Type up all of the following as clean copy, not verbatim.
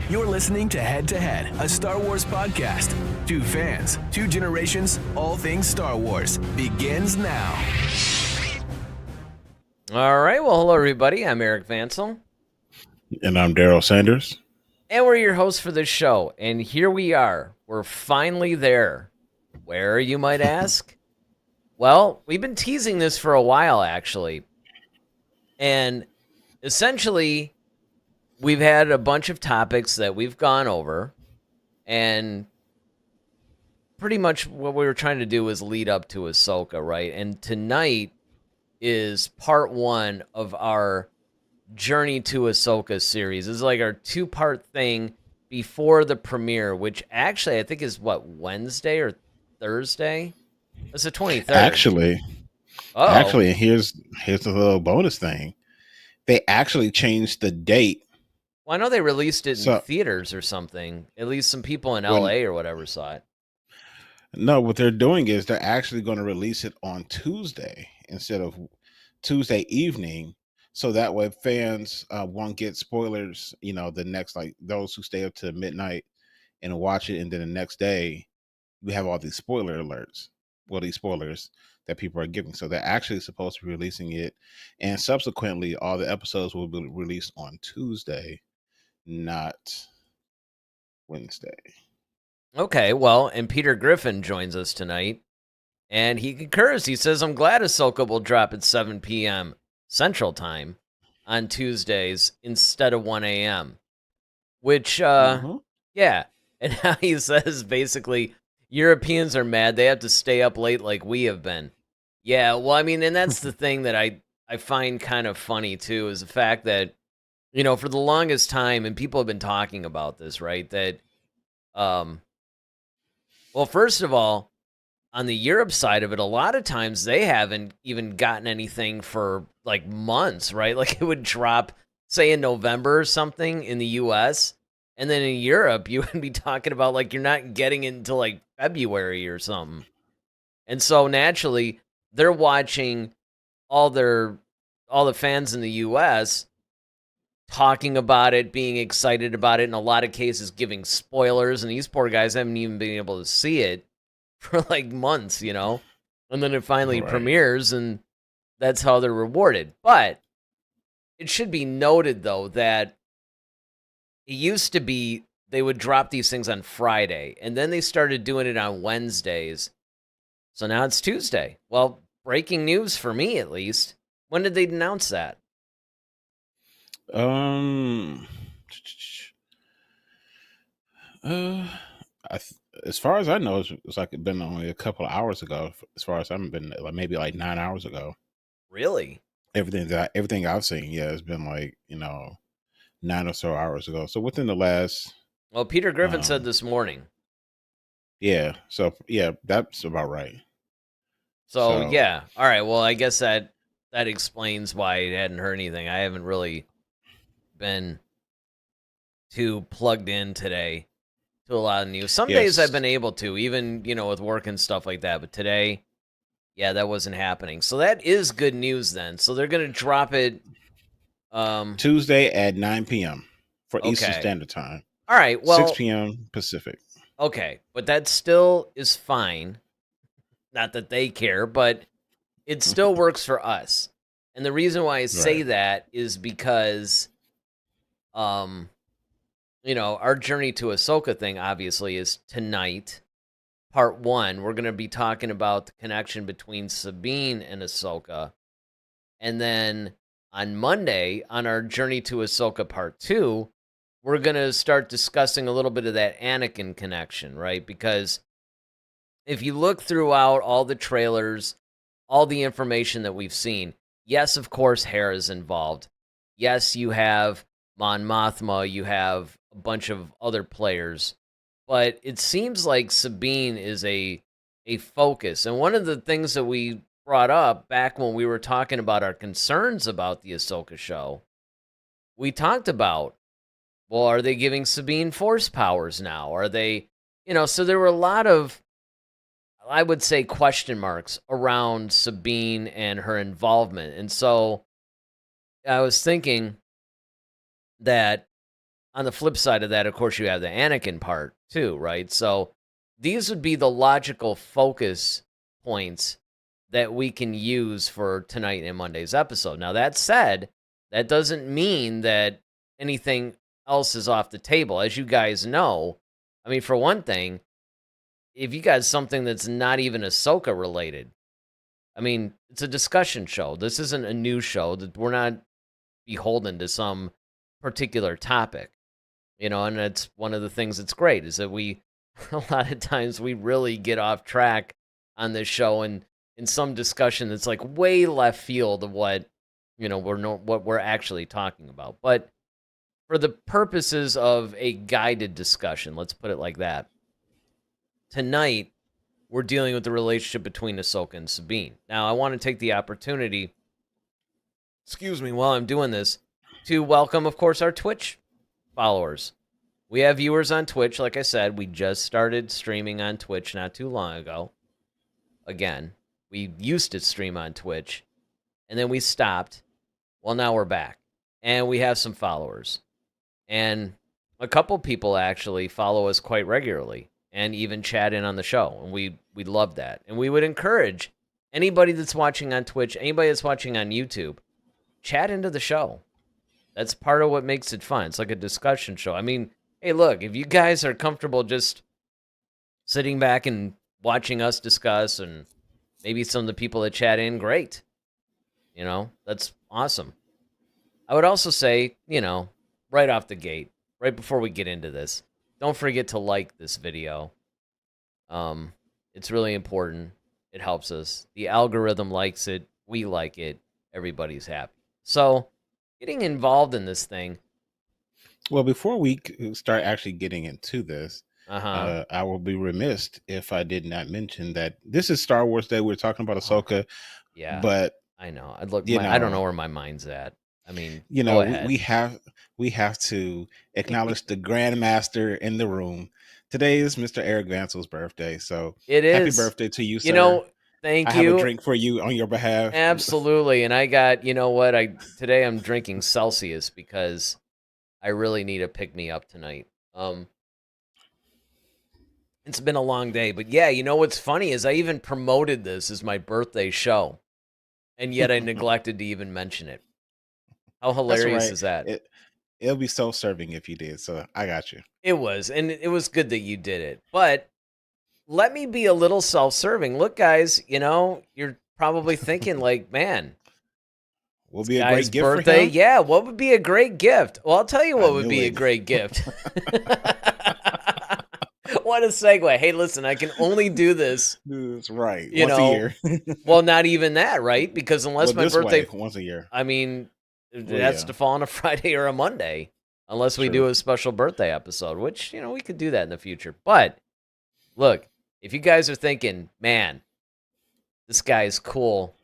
You're listening to Head, a Star Wars podcast. Two fans, two generations, all things Star Wars begins now. All right, well, hello, everybody. I'm Eric Vansel. And I'm Daryl Sanders. And we're your hosts for this show. And here we are. We're finally there. Where, you might ask? Well, we've been teasing this for a while, actually. And essentially, we've had a bunch of topics that we've gone over. And pretty much what we were trying to do was lead up to Ahsoka, right? And tonight is part one of our Journey to Ahsoka series. This is like our two-part thing before the premiere, which actually I think is, Wednesday or Thursday? It's the 23rd. Actually, here's a little bonus thing. They actually changed the date. Well, I know they released it in theaters or something. At least some people in LA or whatever saw it. No, what they're doing is they're actually going to release it on Tuesday instead of Tuesday evening. So that way fans won't get spoilers, the next, like those who stay up to midnight and watch it. And then the next day we have all these spoiler alerts. Well, these spoilers that people are giving. So they're actually supposed to be releasing it. And subsequently, all the episodes will be released on Tuesday, not Wednesday. Okay, well, and Peter Griffin joins us tonight. And he concurs. He says, I'm glad Ahsoka will drop at 7 p.m. Central Time on Tuesdays instead of 1 a.m. Which, yeah. And now he says, basically, Europeans are mad. They have to stay up late like we have been. Yeah, well, I mean, and that's the thing that I find kind of funny, too, is the fact that, for the longest time, and people have been talking about this, right, that, well, first of all, on the Europe side of it, a lot of times they haven't even gotten anything for like months, right? Like it would drop, say, in November or something in the US, and then in Europe, you would be talking about like you're not getting it until like February or something. And so naturally, they're watching all the fans in the US talking about it, being excited about it, in a lot of cases giving spoilers, and these poor guys haven't even been able to see it for like months, and then it finally premieres, and that's how they're rewarded. But it should be noted, though, that it used to be they would drop these things on Friday, and then they started doing it on Wednesdays. So now it's Tuesday. Well, breaking news for me, at least. When did they announce that? As far as I know, it's like it's been only a couple of hours ago. As far as I've been, like maybe like 9 hours ago. Really? Everything I've seen, yeah, it's been like 9 or so hours ago. So within the last. Well, Peter Griffin said this morning. Yeah. So yeah, that's about right. So yeah. All right. Well, I guess that explains why I hadn't heard anything. I haven't really been too plugged in today to a lot of news. Some days I've been able to, even, with work and stuff like that. But today, yeah, that wasn't happening. So that is good news then. So they're going to drop it Tuesday at 9 p.m. for Eastern Standard Time. All right, well, 6 p.m. Pacific. Okay, but that still is fine. Not that they care, but it still works for us. And the reason why I say that is because our Journey to Ahsoka thing, obviously, is tonight, part one. We're going to be talking about the connection between Sabine and Ahsoka. And then on Monday, on our Journey to Ahsoka part two, we're going to start discussing a little bit of that Anakin connection, right? Because if you look throughout all the trailers, all the information that we've seen, yes, of course, Hera's involved. Yes, you have Mon Mothma, you have a bunch of other players, but it seems like Sabine is a focus. And one of the things that we brought up back when we were talking about our concerns about the Ahsoka show, we talked about, well, are they giving Sabine force powers now? Are they, so there were a lot of, I would say, question marks around Sabine and her involvement. And so I was thinking that on the flip side of that, of course, you have the Anakin part too, right? So these would be the logical focus points that we can use for tonight and Monday's episode. Now, that said, that doesn't mean that anything else is off the table. As you guys know, I mean, for one thing, if you got something that's not even Ahsoka related, I mean, it's a discussion show. This isn't a news show. That we're not beholden to some particular topic, and that's one of the things that's great is that we, a lot of times, we really get off track on this show and in some discussion that's like way left field of what, what we're actually talking about. But for the purposes of a guided discussion, let's put it like that. Tonight, we're dealing with the relationship between Ahsoka and Sabine. Now, I want to take the opportunity, while I'm doing this, to welcome, of course, our Twitch followers. We have viewers on Twitch. Like I said, we just started streaming on Twitch not too long ago. Again, we used to stream on Twitch, and then we stopped. Well, now we're back, and we have some followers. And a couple people actually follow us quite regularly and even chat in on the show, and we love that. And we would encourage anybody that's watching on Twitch, anybody that's watching on YouTube, chat into the show. That's part of what makes it fun. It's like a discussion show. I mean, hey, look, if you guys are comfortable just sitting back and watching us discuss and maybe some of the people that chat in, great. That's awesome. I would also say, right off the gate, right before we get into this, don't forget to like this video. It's really important. It helps us. The algorithm likes it. We like it. Everybody's happy. So, getting involved in this thing. Well, before we start actually getting into this, I will be remiss if I did not mention that this is Star Wars Day. We're talking about Ahsoka. Yeah, but I know. I don't know where my mind's at. I mean, we have to acknowledge the Grandmaster in the room. Today is Mr. Eric Vansel's birthday, so it is. Happy birthday to you, sir. Thank you. I have a drink for you on your behalf. Absolutely, and I got today I'm drinking Celsius because I really need a pick me up tonight. It's been a long day, but yeah, what's funny is I even promoted this as my birthday show, and yet I neglected to even mention it. How hilarious is that? It'll be self-serving if you did, so I got you. It was, and it was good that you did it. But let me be a little self-serving. Look, guys, you're probably thinking like, man, will be a great gift birthday. For him? Yeah, what would be a great gift? Well, I'll tell you what would be a great gift. What a segue. Hey, listen, I can only do this. That's right. Once a year. Well, not even that, right? Because unless my birthday once a year. I mean, it has to fall on a Friday or a Monday, unless we do a special birthday episode, which, we could do that in the future. But look, if you guys are thinking, man, this guy is cool,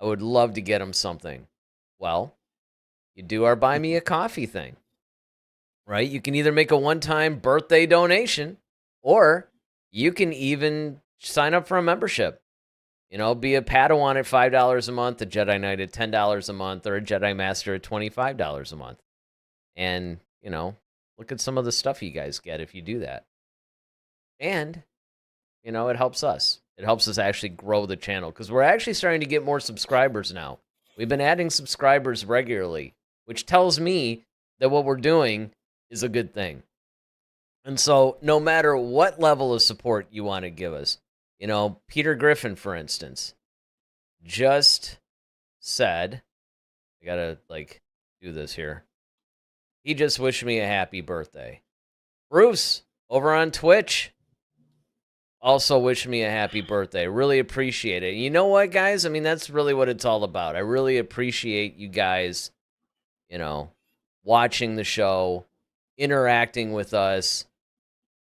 I would love to get him something. Well, you do our buy me a coffee thing, right? You can either make a one-time birthday donation, or you can even sign up for a membership. Be a Padawan at $5 a month, a Jedi Knight at $10 a month, or a Jedi Master at $25 a month. And, look at some of the stuff you guys get if you do that. And, it helps us. It helps us actually grow the channel because we're actually starting to get more subscribers now. We've been adding subscribers regularly, which tells me that what we're doing is a good thing. And so no matter what level of support you want to give us, Peter Griffin, for instance, just said, I got to do this here. He just wished me a happy birthday. Bruce, over on Twitch, also wished me a happy birthday. Really appreciate it. You know what, guys? I mean, that's really what it's all about. I really appreciate you guys, watching the show, interacting with us.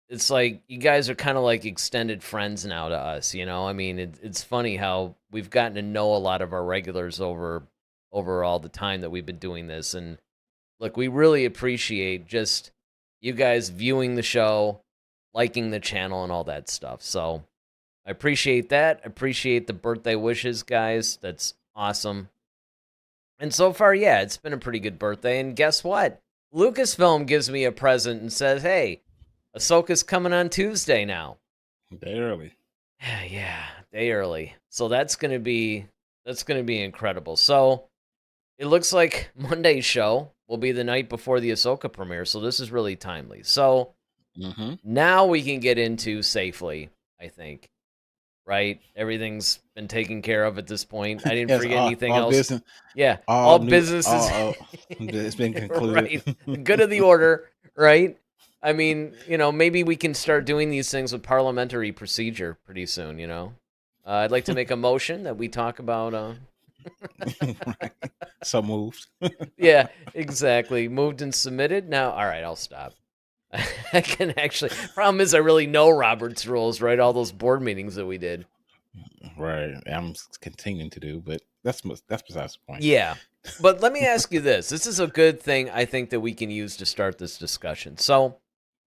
It's like you guys are kind of like extended friends now to us, I mean, it's funny how we've gotten to know a lot of our regulars over all the time that we've been doing this. And look, we really appreciate just you guys viewing the show, liking the channel, and all that stuff. So I appreciate that. I appreciate the birthday wishes, guys. That's awesome. And so far, yeah, it's been a pretty good birthday. And guess what? Lucasfilm gives me a present and says, "Hey, Ahsoka's coming on Tuesday now." Day early. Yeah, day early. So that's gonna be incredible. So it looks like Monday's show will be the night before the Ahsoka premiere. So this is really timely. So Mm-hmm. now we can get into safely, I think. Right? Everything's been taken care of at this point. I didn't Yes, forget anything all else. business, Yeah, all all new, businesses all it's been concluded. right. Good of the order, right? I mean, maybe we can start doing these things with parliamentary procedure pretty soon, I'd like to make a motion that we talk about Right. So moved. yeah, exactly. Moved and submitted. Now, all right, I'll stop. I can actually problem is I really know Robert's rules, right? All those board meetings that we did. Right. I'm continuing to do, but that's besides the point. Yeah. But let me ask you this. This is a good thing I think that we can use to start this discussion. So,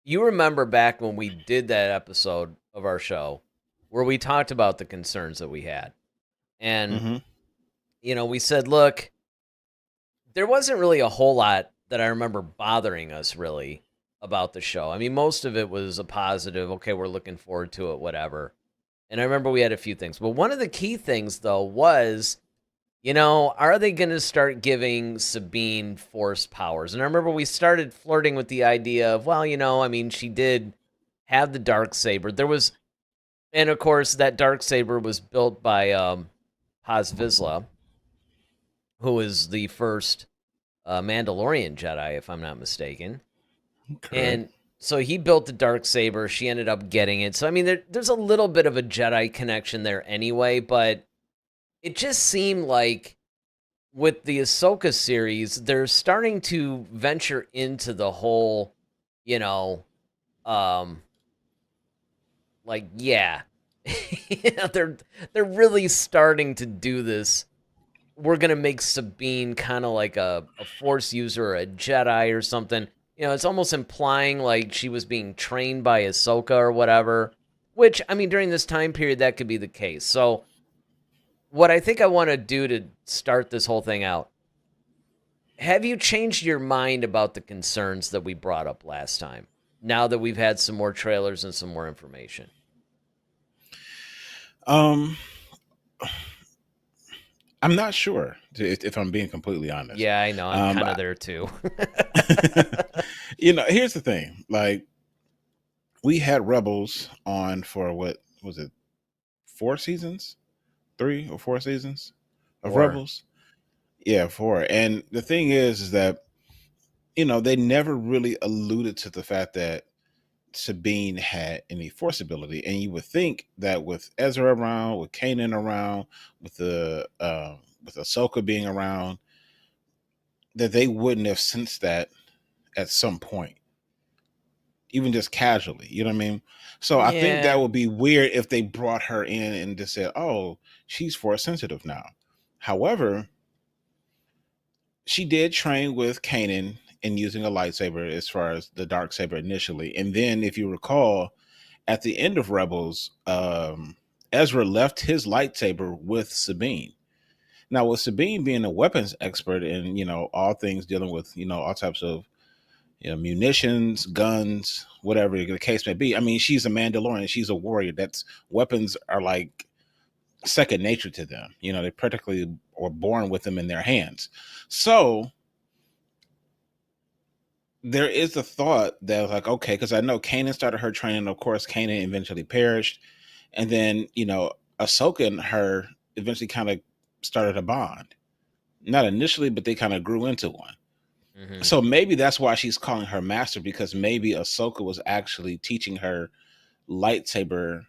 you remember back when we did that episode of our show where we talked about the concerns that we had. And, Mm-hmm. we said, look, there wasn't really a whole lot that I remember bothering us really about the show. I mean, most of it was a positive, okay, we're looking forward to it, whatever. And I remember we had a few things. But one of the key things, though, was are they going to start giving Sabine force powers? And I remember we started flirting with the idea of, well, I mean, she did have the dark saber. And of course, that dark saber was built by Paz Vizsla, who is the first Mandalorian Jedi, if I'm not mistaken. Correct. And so he built the dark saber. She ended up getting it. So I mean, there's a little bit of a Jedi connection there anyway, but it just seemed like with the Ahsoka series, they're starting to venture into the whole, like, yeah, they're really starting to do this. We're gonna make Sabine kind of like a Force user or a Jedi or something. It's almost implying like she was being trained by Ahsoka or whatever. Which I mean, during this time period, that could be the case. So what I think I want to do to start this whole thing out, have you changed your mind about the concerns that we brought up last time, now that we've had some more trailers and some more information? I'm not sure if I'm being completely honest. Yeah, I know. I'm kind of there too. Here's the thing. Like, we had Rebels on for what was it? 4 seasons? 3 or 4 seasons of 4. Rebels? Yeah, 4. And the thing is that they never really alluded to the fact that Sabine had any force ability, and you would think that with Ezra around, with Kanan around, with Ahsoka being around, that they wouldn't have sensed that at some point, even just casually. You know what I mean? So I think that Yeah. would be weird if they brought her in and just said, "Oh, she's force sensitive now." However, she did train with Kanan in using a lightsaber as far as the dark saber initially, and then if you recall, at the end of Rebels, Ezra left his lightsaber with Sabine. Now, with Sabine being a weapons expert and all things dealing with all types of munitions, guns, whatever the case may be. I mean, she's a Mandalorian. She's a warrior. That's weapons are like second nature to them. They practically were born with them in their hands. So there is a thought that was like, okay, because I know Kanan started her training. Of course, Kanan eventually perished. And then, Ahsoka and her eventually kind of started a bond. Not initially, but they kind of grew into one. Mm-hmm. So maybe that's why she's calling her master, because maybe Ahsoka was actually teaching her lightsaber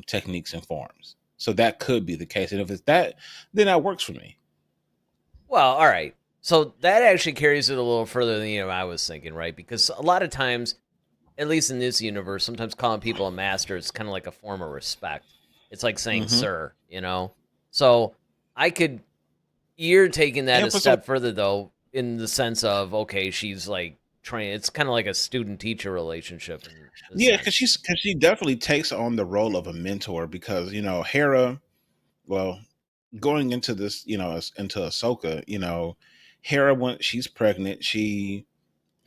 techniques and forms. So that could be the case. And if it's that, then that works for me. Well, all right. So that actually carries it a little further than I was thinking, right? Because a lot of times, at least in this universe, sometimes calling people a master is kind of like a form of respect. It's like saying sir, So you're taking that a step further, though, in the sense of, okay, she's like trained. It's kind of like a student-teacher relationship. Yeah, because she definitely takes on the role of a mentor, because Hera, well, going into this, into Ahsoka, Hera, when she's pregnant, she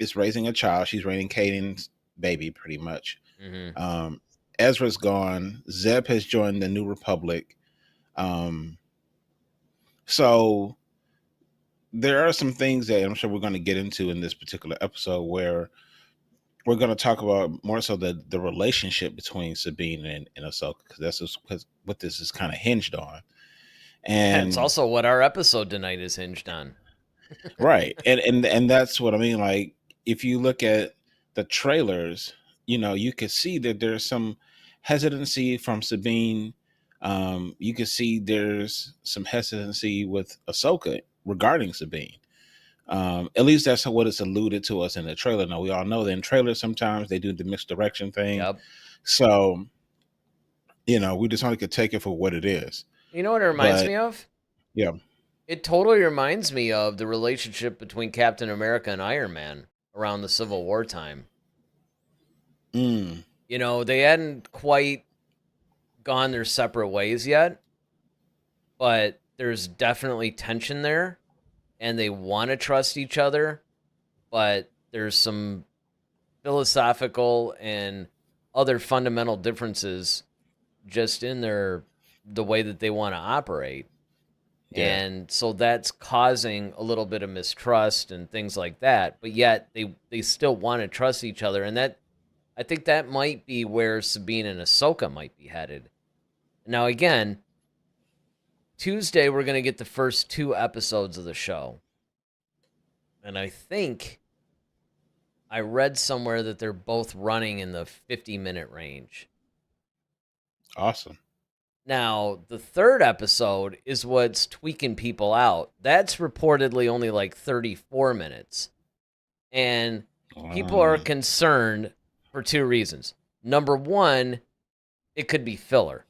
is raising a child. She's raising Caden's baby, pretty much. Hmm. Ezra's gone. Zeb has joined the New Republic. Um, so there are some things that I'm sure we're going to get into in this particular episode where we're going to talk about more so the relationship between Sabine and Ahsoka, because what this is kind of hinged on. And it's And also what our episode tonight is hinged on. right, and that's what I mean. Like, if you look at the trailers, you could see that there's some hesitancy from Sabine. You can see there's some hesitancy with Ahsoka regarding Sabine. At least that's what it's alluded to us in the trailer. Now, we all know that in trailers sometimes they do the misdirection thing. Yep. So, we just only could take it for what it is. You know what it reminds But me of? yeah, It totally reminds me of the relationship between Captain America and Iron Man around the Civil War time. mm, They hadn't quite gone their separate ways yet, but there's definitely tension there, and they want to trust each other, but there's some philosophical and other fundamental differences just in the way that they want to operate. yeah, And so that's causing a little bit of mistrust and things like that. But yet they still want to trust each other. And that, I think that might be where Sabine and Ahsoka might be headed. Now, again, Tuesday, we're going to get the first 2 episodes of the show. And I think I read somewhere that they're both running in the 50-minute range. awesome. Now, the 3rd episode is what's tweaking people out. That's reportedly only like 34 minutes. And people are concerned for 2 reasons. Number 1, it could be filler,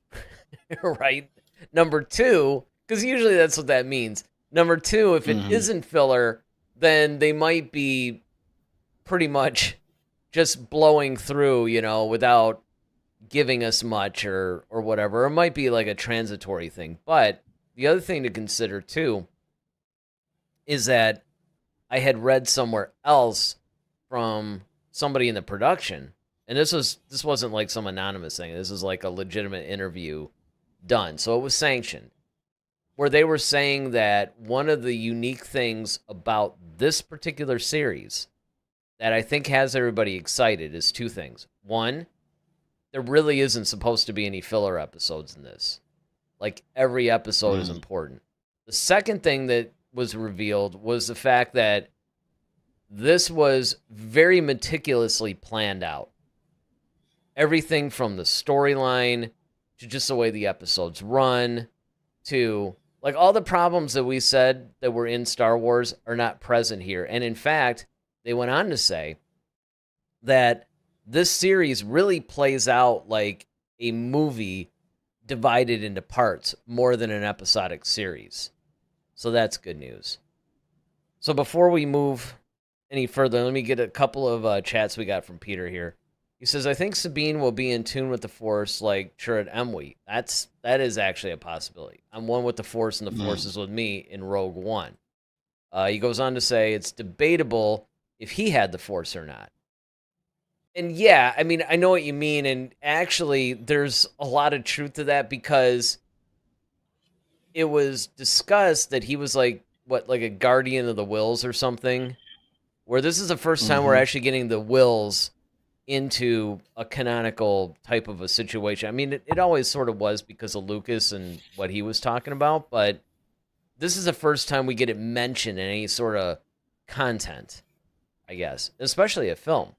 right? Number 2, because usually that's what that means. Number 2, if it isn't filler, then they might be pretty much just blowing through, without giving us much or whatever. It might be like a transitory thing. But the other thing to consider too is that I had read somewhere else from somebody in the production, and this wasn't like some anonymous thing. This is like a legitimate interview done. So it was sanctioned, where they were saying that one of the unique things about this particular series that I think has everybody excited is 2 things. 1, there really isn't supposed to be any filler episodes in this. Like, every episode is important. The second thing that was revealed was the fact that this was very meticulously planned out. Everything from the storyline to just the way the episodes run to, like, all the problems that we said that were in Star Wars are not present here. And in fact, they went on to say that this series really plays out like a movie divided into parts more than an episodic series. So that's good news. So before we move any further, let me get a couple of chats we got from Peter here. He says, I think Sabine will be in tune with the Force like Chirrut Îmwe. That is actually a possibility. I'm one with the Force, and the Force is with me in Rogue One. He goes on to say it's debatable if he had the Force or not. And yeah, I mean, I know what you mean, and actually there's a lot of truth to that, because it was discussed that he was like a guardian of the Wills or something, where this is the first time we're actually getting the Wills into a canonical type of a situation. I mean, it always sort of was because of Lucas and what he was talking about, but this is the first time we get it mentioned in any sort of content, I guess, especially a film.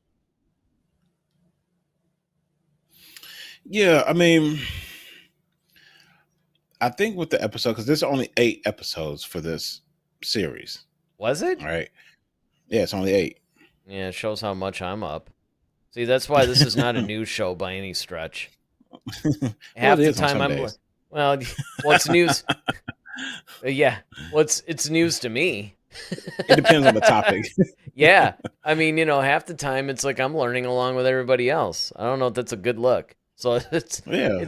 Yeah, I mean, I think with the episode, because there's only 8 episodes for this series. Was it? All right. Yeah, it's only 8. Yeah, it shows how much I'm up. See, that's why this is not a news show by any stretch. Half the time what's news? Yeah, it's news to me. It depends on the topic. Yeah, I mean, half the time it's like I'm learning along with everybody else. I don't know if that's a good look. So it's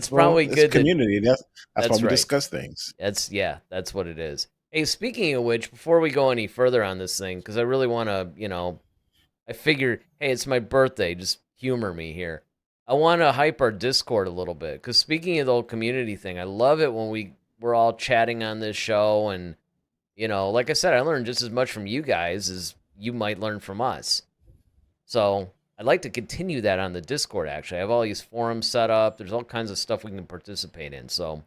probably good. It's community. That's why we right. discuss things. That's what it is. Hey, speaking of which, before we go any further on this thing, because I really want to, I figured, hey, it's my birthday. Just humor me here. I want to hype our Discord a little bit. Because speaking of the whole community thing, I love it when we're all chatting on this show. And, like I said, I learned just as much from you guys as you might learn from us. So I'd like to continue that on the Discord, actually. I have all these forums set up. There's all kinds of stuff we can participate in. So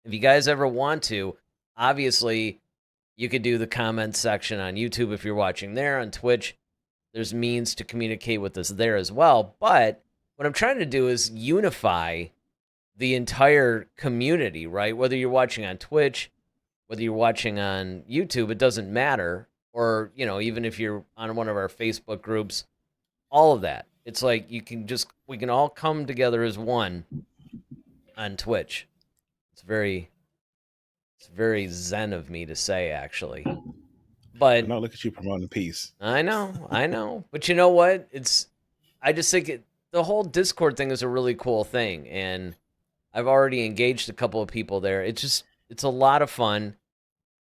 if you guys ever want to, obviously, you could do the comment section on YouTube if you're watching there, on Twitch. There's means to communicate with us there as well. But what I'm trying to do is unify the entire community, right? Whether you're watching on Twitch, whether you're watching on YouTube, it doesn't matter. Or, even if you're on one of our Facebook groups, all of that. It's like we can all come together as one on Twitch. It's very zen of me to say, actually. But no, look at you promoting peace. I know. But you know what? I just think the whole Discord thing is a really cool thing, and I've already engaged a couple of people there. It's a lot of fun,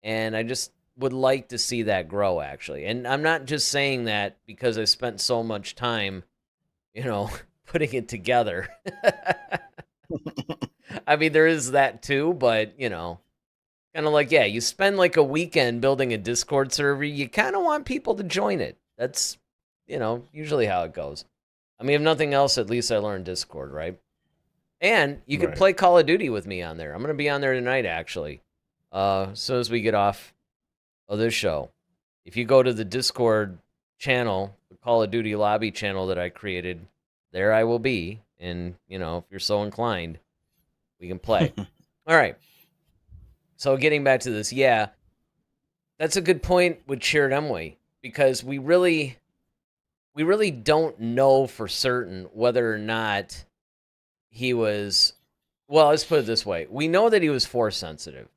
and I just would like to see that grow, actually. And I'm not just saying that because I spent so much time, putting it together. I mean, there is that too, but, kind of like, yeah, you spend like a weekend building a Discord server, you kind of want people to join it. That's, usually how it goes. I mean, if nothing else, at least I learned Discord, right? And you can play Call of Duty with me on there. I'm going to be on there tonight, actually, as soon as we get off of this show. If you go to the Discord channel, the Call of Duty lobby channel that I created, there I will be. And, if you're so inclined, we can play. All right. So getting back to this, yeah, that's a good point with Shared Emway, because we really don't know for certain whether or not he was, well, let's put it this way. We know that he was Force sensitive.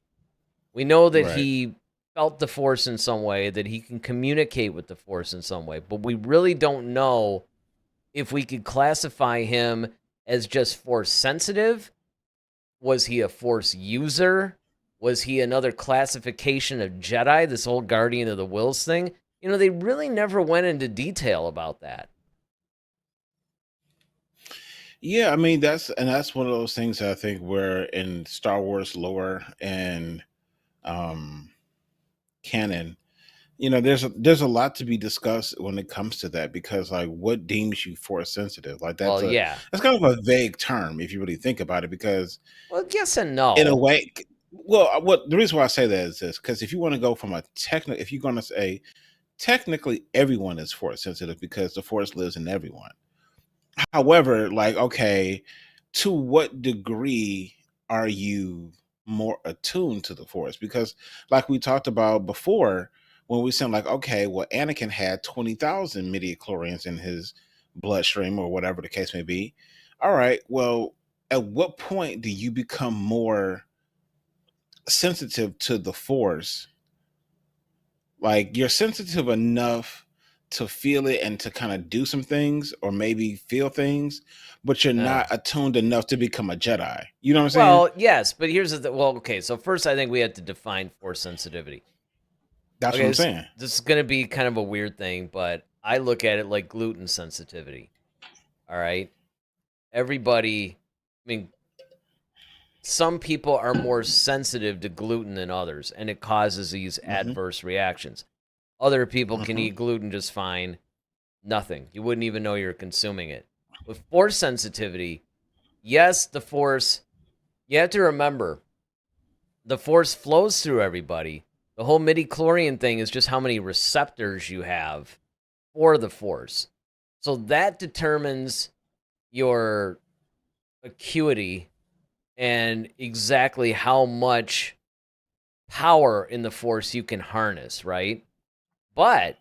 We know that he felt the Force in some way, that he can communicate with the Force in some way, but we really don't know if we could classify him as just Force sensitive. Was he a Force user? Was he another classification of Jedi, this whole Guardian of the Wills thing? They really never went into detail about that. Yeah, I mean, that's one of those things that I think where in Star Wars lore and canon, there's a lot to be discussed when it comes to that, because like, what deems you Force sensitive? Like that's that's kind of a vague term if you really think about it, because yes and no. In a way, what the reason why I say that is this, because if you want to go from if you're going to say technically everyone is Force sensitive because the Force lives in everyone. However, like, okay, to what degree are you more attuned to the Force? Because like we talked about before, when we said like, okay, well, Anakin had 20,000 midichlorians in his bloodstream or whatever the case may be. All right, well, at what point do you become more sensitive to the Force? Like, you're sensitive enough to feel it and to kind of do some things or maybe feel things, but you're not attuned enough to become a Jedi. You know what I'm saying? Well, yes, but here's okay, so first I think we have to define Force sensitivity. That's what I'm saying. This is going to be kind of a weird thing, but I look at it like gluten sensitivity. All right? Everybody, I mean, some people are more sensitive to gluten than others, and it causes these adverse reactions. Other people can eat gluten just fine. Nothing. You wouldn't even know you're consuming it. With Force sensitivity, yes, the Force, you have to remember, the Force flows through everybody. The whole midichlorian thing is just how many receptors you have for the Force. So that determines your acuity and exactly how much power in the Force you can harness, right? But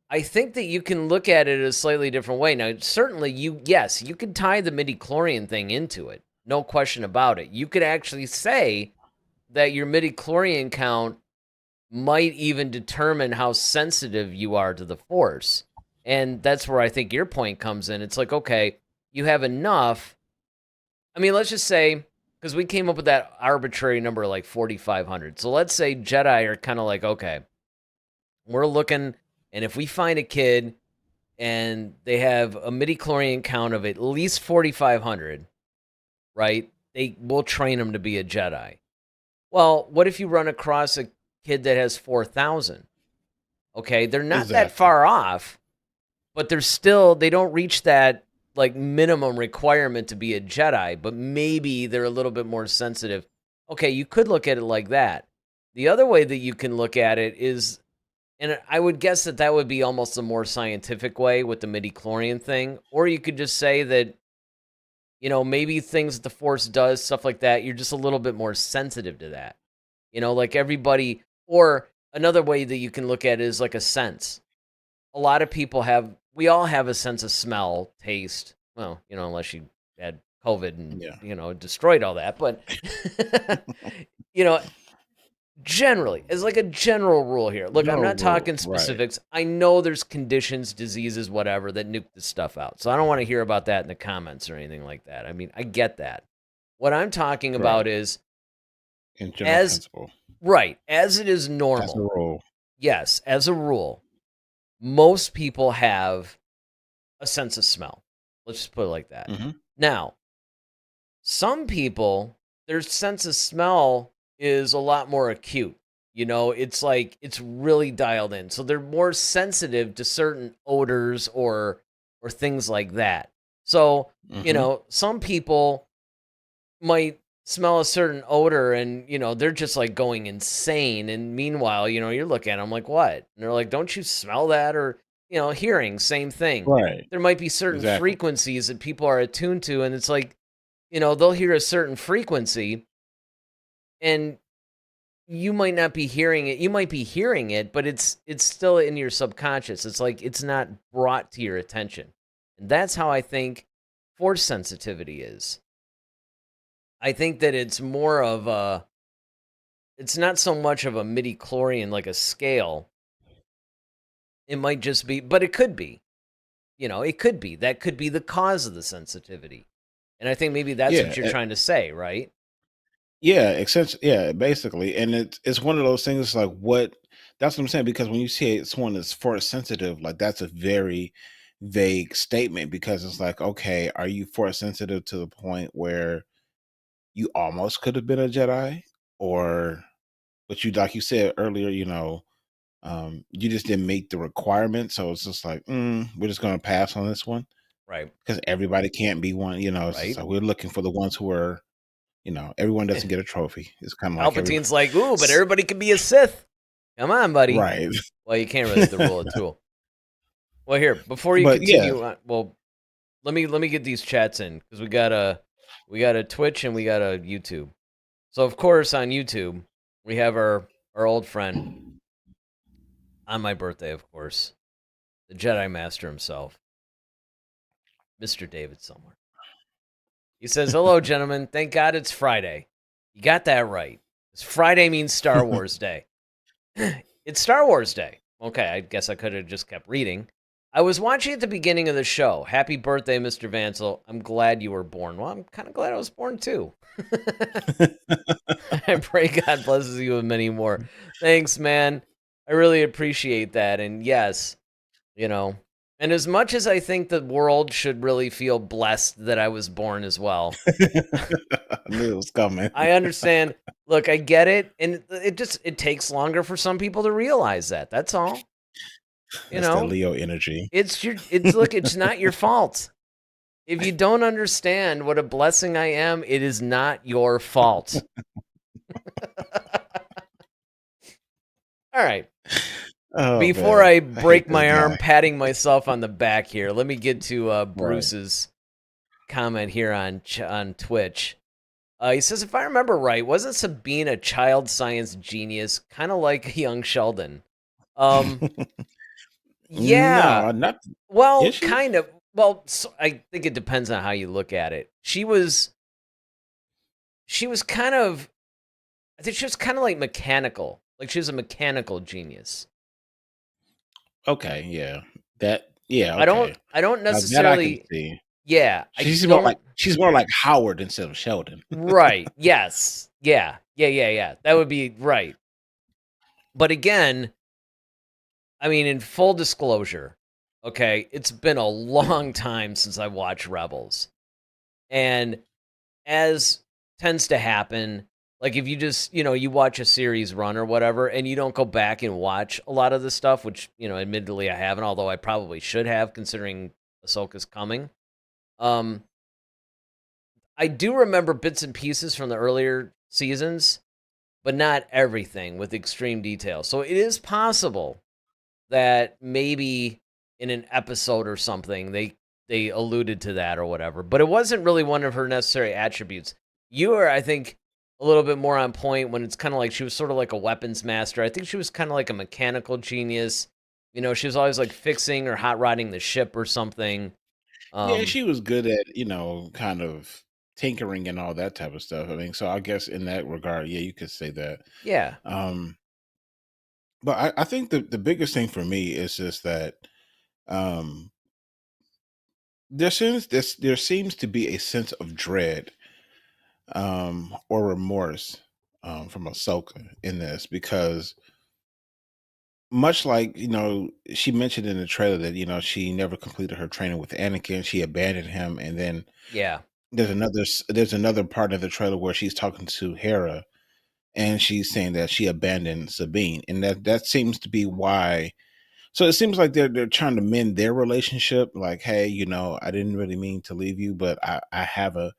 I think that you can look at it a slightly different way. Now, certainly, you can tie the midichlorian thing into it. No question about it. You could actually say that your midichlorian count might even determine how sensitive you are to the Force. And that's where I think your point comes in. It's like, okay, you have enough. I mean, let's just say, because we came up with that arbitrary number like 4,500. So let's say Jedi are kind of like, okay, we're looking, and if we find a kid and they have a midi-chlorian count of at least 4,500, right? They will train them to be a Jedi. Well, what if you run across a kid that has 4,000? Okay, they're not that Exactly. far off, but they don't reach that like minimum requirement to be a Jedi, but maybe they're a little bit more sensitive. Okay, you could look at it like that. The other way that you can look at it is, and I would guess that would be almost a more scientific way with the midi-chlorian thing, or you could just say that, maybe things that the Force does, stuff like that, you're just a little bit more sensitive to that. Like everybody, or another way that you can look at it is like a sense. A lot of people we all have a sense of smell, taste. Well, unless you had COVID and, Yeah. Destroyed all that. But, you know, generally, as like a general rule here. Look, I'm General not rule, talking right? specifics. I know there's conditions, diseases, whatever, that nuke this stuff out. So I don't want to hear about that in the comments or anything like that. I mean, I get that. What I'm talking about Right. is In general as principle, as it is that's a normal. rule. Yes, as a rule, most people have a sense of smell. Let's just put it like that. Hmm. Now, some people, their sense of smell is a lot more acute. It's like it's really dialed in. So they're more sensitive to certain odors or things like that. So, Hmm. some people might smell a certain odor and, they're just like going insane. And meanwhile, you're looking at them like, what? And they're like, don't you smell that? Or, hearing, same thing. Right. There might be certain Exactly. frequencies that people are attuned to. And it's like, they'll hear a certain frequency and you might not be hearing it. You might be hearing it, but it's still in your subconscious. It's like it's not brought to your attention. And that's how I think force sensitivity is. I think that it's not so much of a midi-chlorian like a scale. It might just be, but it could be. It could be. That could be the cause of the sensitivity. And I think maybe that's what Yeah. you're trying to say, right? Yeah, essentially, yeah, basically, and it's one of those things like what that's what I'm saying because when you say someone that's force sensitive, like that's a very vague statement because it's like, okay, are you force sensitive to the point where you almost could have been a Jedi, or but you like you said earlier, you just didn't meet the requirement, so it's just like, we're just gonna pass on this one Right. because everybody can't be one. It's just Right. like we're looking for the ones who are, everyone doesn't get a trophy. It's kind of like every Palpatine's like, ooh, but everybody can be a Sith. Come on, buddy. right. Well, you can't really rule it too. Well, here, before you But yeah, continue on, well, let me get these chats in because we got a Twitch and we got a YouTube. So of course on YouTube we have our old friend on my birthday, of course, the Jedi Master himself, Mr. David somewhere. He says, "Hello, gentlemen. Thank God it's Friday. You got that right. 'Cause Friday means Star Wars Day. It's Star Wars Day. Okay, I guess I could have just kept reading. I was watching at the beginning of the show. Happy birthday, Mr. Vansel. I'm glad you were born. Well, I'm kind of glad I was born too. I pray God blesses you with many more. Thanks, man. I really appreciate that. And yes, you know, and as much as I think the world should really feel blessed that I was born as well, I knew it was coming. I understand. Look, I get it, and it takes longer for some people to realize that. That's all. You That's that know, Leo energy. it's not your fault. If you don't understand what a blessing I am, it is not your fault. All right. Oh Before man, I I hate break this my arm guy. patting myself on the back here, let me get to Right. Bruce's comment here on Twitch. He says, if I remember right, wasn't Sabine a child science genius, kind of like young Sheldon? Um, yeah. No, not Well, is she? kind of. Well, I think it depends on how you look at it. She was kind of. I think she was kind of like mechanical. Like she was a mechanical genius. Okay, yeah. That yeah, I don't. okay. I don't Now that I can necessarily. see. Yeah, I don't. She's more like Howard instead of Sheldon. Right. Yes. Yeah. Yeah. Yeah. Yeah. That would be right. But again, I mean, in full disclosure, Okay, it's been a long time since I watched Rebels. And as tends to happen, like if you just, you watch a series run or whatever, and you don't go back and watch a lot of the stuff, which, admittedly I haven't, although I probably should have considering Ahsoka's coming. Um, I do remember bits and pieces from the earlier seasons, but not everything with extreme detail. So it is possible that maybe in an episode or something they alluded to that or whatever, but it wasn't really one of her necessary attributes. You are, I think, a little bit more on point when it's kind of like she was sort of like a weapons master. I think she was kind of like a mechanical genius. She was always like fixing or hot rodding the ship or something. Yeah, Um, she was good at, kind of tinkering and all that type of stuff. I mean, so I guess in that regard, yeah, you could say that. yeah. Um, but I think the biggest thing for me is just that um there seems to be a sense of dread or remorse from Ahsoka in this because much like she mentioned in the trailer that she never completed her training with Anakin, she abandoned him, and then Yeah. there's another part of the trailer where she's talking to Hera and she's saying that she abandoned Sabine, and that seems to be why. So it seems like they're trying to mend their relationship. Like, hey, I didn't really mean to leave you, but I have a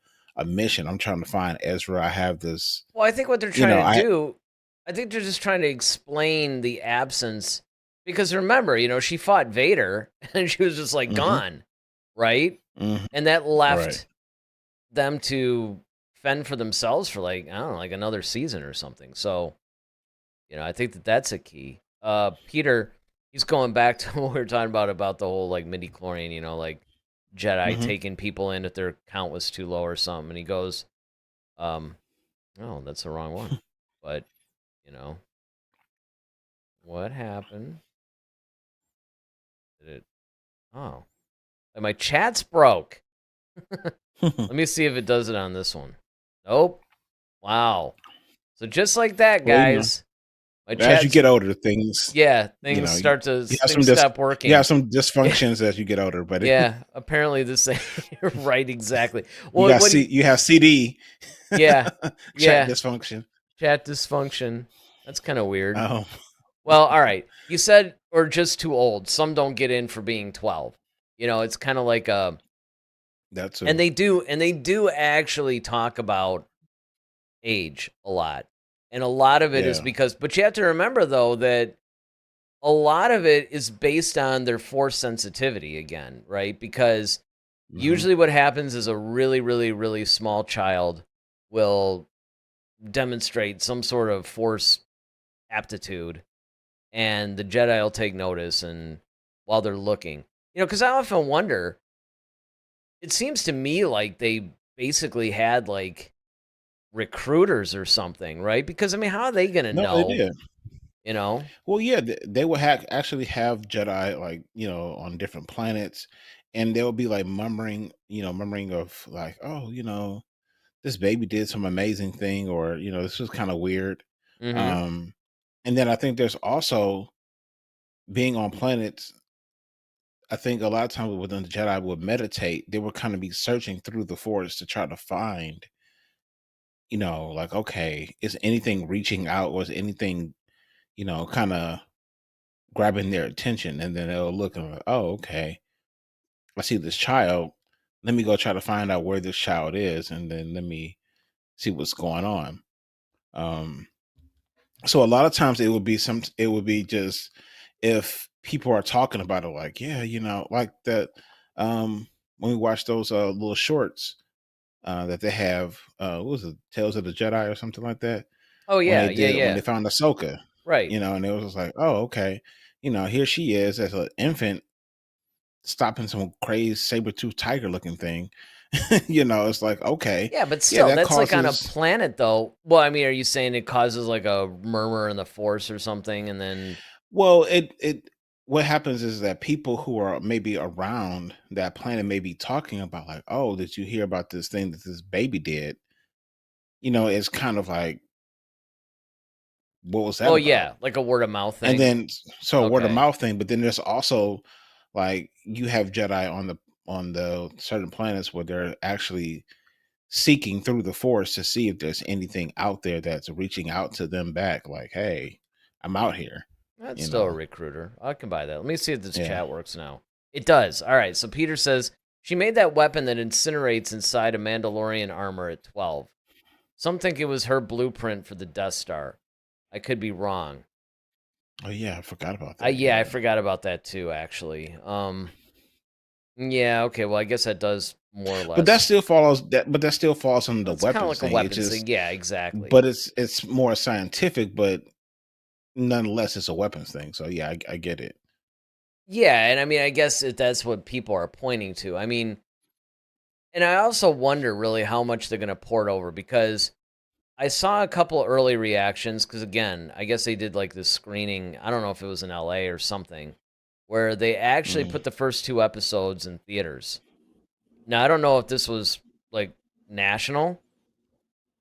mission. I'm trying to find Ezra. I have this. Well, I think what they're trying to I. do, I think they're just trying to explain the absence because remember, she fought Vader and she was just like Hmm. gone, right? Hmm. And that Right. left them to fend for themselves for like, I don't know, like another season or something. So, I think that's a key. Peter, he's going back to what we were talking about the whole like midi chlorian, like Jedi Hmm. taking people in if their count was too low or something. And he goes, um, oh, that's the wrong one. But, you know, what happened? Did it? Oh, and my chat's broke. Let me see if it does it on this one. Nope. Wow. So just like that, Well, guys, my as you chat's, get older, things yeah, you things know start to, you have things stop you have working. some Yeah. dysfunctions as you get older, but Yeah. Apparently the same. Right. Exactly. you Well, got what do you, you have CD yeah. chat Yeah. dysfunction. Chat dysfunction. That's kind of weird. Oh, Well, all right. You said, or just too old. Some don't get in for being 12. It's kind of like that and too. they do actually talk about age a lot. And a lot of it is Yeah. because, but you have to remember though that a lot of it is based on their force sensitivity again, right? Because Hmm. usually what happens is a really, really, really small child will demonstrate some sort of force aptitude and the Jedi will take notice and while they're looking. Because I often wonder, it seems to me like they basically had like recruiters or something, right? Because I mean, how are they gonna No, they know? did. You know? Well, yeah, they will actually have Jedi, like, on different planets, and they'll be like murmuring of like, oh, this baby did some amazing thing, or this was kind of weird. Mm-hmm. Um, and then I think there's also being on planets. I think a lot of times when the Jedi would meditate, they would kind of be searching through the forest to try to find, like, okay, is anything reaching out, or is anything, kind of grabbing their attention, and then they'll look and like, oh, okay, I see this child. Let me go try to find out where this child is, and then let me see what's going on. Um, so a lot of times it would be just if people are talking about it, like, yeah, like that. When we watch those little shorts that they have, what was it, Tales of the Jedi or something like that, Oh when yeah, they yeah, did when yeah. they found Ahsoka, Right. and it was just like, oh, okay, here she is as an infant stopping some crazy saber tooth tiger looking thing. It's like, okay, Yeah, but yeah, still, that that's like on a causes. planet though. Well, I mean, are you saying it causes like a murmur in the force or something, and then Well, it what happens is that people who are maybe around that planet may be talking about, like, oh, did you hear about this thing that this baby did? It's kind of like, what was that oh about? yeah, like a word of mouth And thing? then so word of Okay. mouth thing, but then there's also Like you have Jedi on the certain planets where they're actually seeking through the Force to see if there's anything out there that's reaching out to them back. Like, hey, I'm out here. That's You still a know, recruiter. I can buy that. Let me see if this yeah. chat works now. It does. All right. So Peter says she made that weapon that incinerates inside a Mandalorian armor at 12. Some think it was her blueprint for the Death Star. I could be wrong. Oh yeah, I forgot about that. Yeah, I Yeah. forgot about that too, actually. Yeah, okay, well, I guess that does more or But that less. still follows that. But that still falls under the It's kind of weapons like a thing. It weapons thing. just, Yeah, exactly. but it's more scientific. But nonetheless, it's a weapons thing. So yeah, I get it. Yeah, and I mean, I guess that's what people are pointing to. I mean, and I also wonder really how much they're going to port over because I saw a couple early reactions because again, I guess they did like this screening. I don't know if it was in LA or something where they actually Mm. put the first 2 episodes in theaters. Now, I don't know if this was like national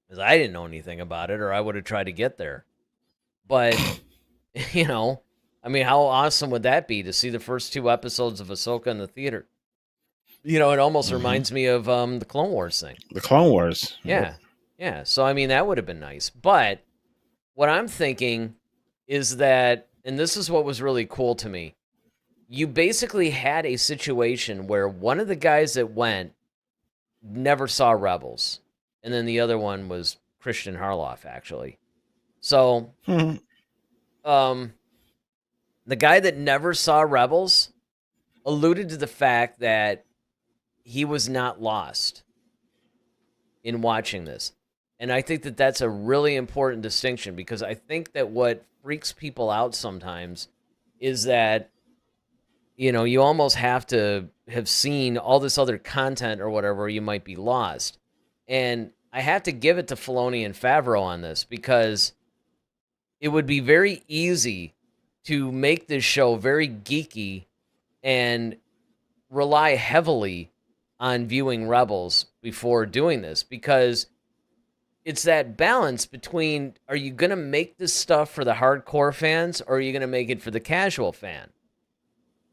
because I didn't know anything about it or I would have tried to get there. But, you know, I mean, how awesome would that be to see the first 2 episodes of Ahsoka in the theater? You know, it almost Hmm. reminds me of the Clone Wars thing. The Clone Wars. Yep. Yeah. Yeah. So, I mean, that would have been nice. But what I'm thinking is that, and this is what was really cool to me, you basically had a situation where one of the guys that went never saw Rebels, and then the other one was Christian Harloff, actually. So, Mhm. um, the guy that never saw Rebels alluded to the fact that he was not lost in watching this. And I think that that's a really important distinction because I think that what freaks people out sometimes is that, you know, you almost have to have seen all this other content or whatever, or you might be lost. And I have to give it to Filoni and Favreau on this because it would be very easy to make this show very geeky and rely heavily on viewing Rebels before doing this because it's that balance between are you going to make this stuff for the hardcore fans or are you going to make it for the casual fan?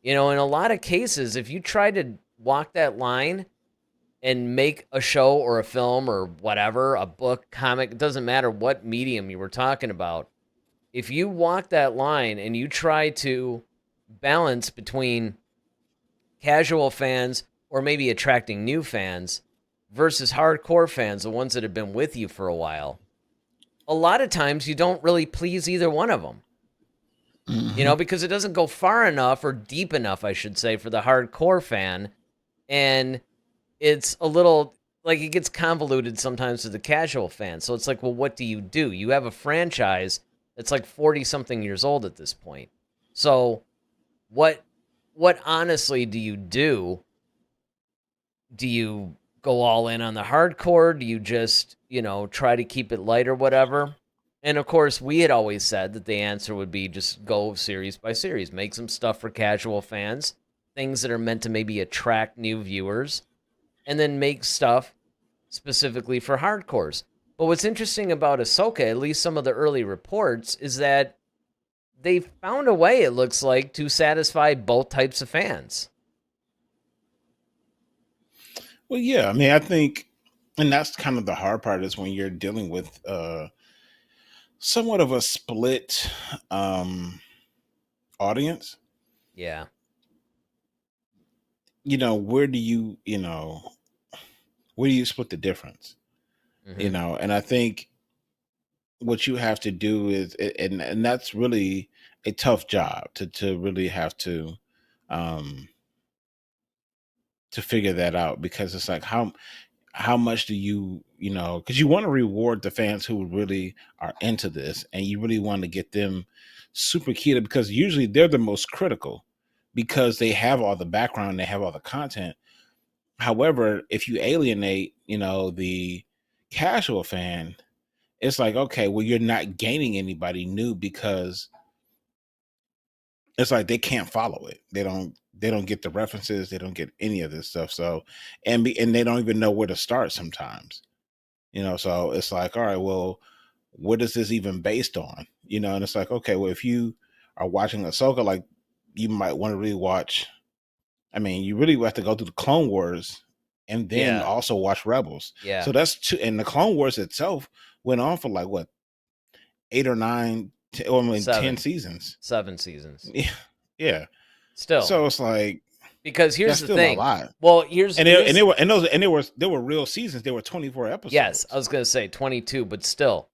You know, in a lot of cases, if you try to walk that line and make a show or a film or whatever, a book, comic, it doesn't matter what medium you were talking about. If you walk that line and you try to balance between casual fans or maybe attracting new fans versus hardcore fans, the ones that have been with you for a while, a lot of times you don't really please either one of them. You Mhm. know, because it doesn't go far enough or deep enough, I should say, for the hardcore fan. And it's a little like it gets convoluted sometimes to the casual fan. So it's like, well, what do? You have a franchise that's like 40 something years old at this point. So what honestly do you do? Do you go all in on the hardcore? Do you just, you know, try to keep it light or whatever? And of course, we had always said that the answer would be just go series by series, make some stuff for casual fans, things that are meant to maybe attract new viewers, and then make stuff specifically for hardcores. But what's interesting about Ahsoka, at least some of the early reports, is that they found a way, it looks like, to satisfy both types of fans. Well, yeah. I mean, I think, and that's kind of the hard part is when you're dealing with somewhat of a split um, audience. Yeah. You know, where do you split the difference? You Hmm. know, and I think what you have to do is, and that's really a tough job to really have um to figure that out because it's like how much do because you want to reward the fans who really are into this and you really want to get them super keyed because usually they're the most critical because they have all the background, they have all the content. However, if you alienate the casual fan, it's like, okay, well, you're not gaining anybody new because it's like they can't follow it. They don't get the references, they don't get any of this stuff. So and they don't even know where to start sometimes. So it's like, all right, well, what is this even based on? And it's like, okay, well, if you are watching Ahsoka, like you might want to rewatch I mean, you really have to go through the Clone Wars and then Yeah. also watch Rebels. Yeah. So that's two, and the Clone Wars itself went on for like what 8 or 9, or I mean, 10 seasons. 7 seasons. Yeah, yeah. Still. So it's like, because here's that's the still thing. a lot. Well, here's And there were real seasons. There were 24 episodes. Yes, I was going to say 22, but still.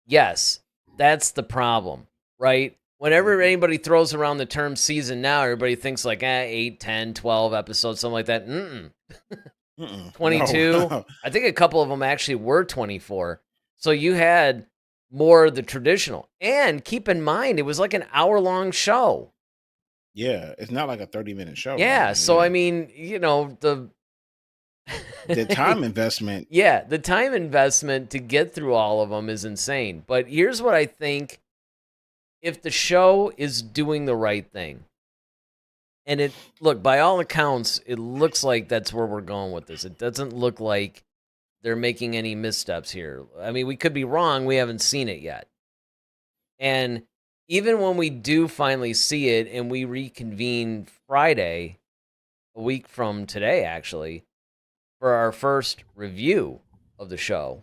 Yes, that's the problem, right? Whenever anybody throws around the term season now, everybody thinks like 8, 10, 12 episodes, something like that. 22. No. I think a couple of them actually were 24. So you had more of the traditional. And keep in mind, it was like an hour-long show. Yeah, it's not like a 30-minute show. Yeah, so yeah. I mean, the time investment. Yeah, the time investment to get through all of them is insane. But here's what I think. If the show is doing the right thing, and look, by all accounts, it looks like that's where we're going with this. It doesn't look like they're making any missteps here. I mean, we could be wrong. We haven't seen it yet. And even when we do finally see it and we reconvene Friday, a week from today, actually, for our first review of the show,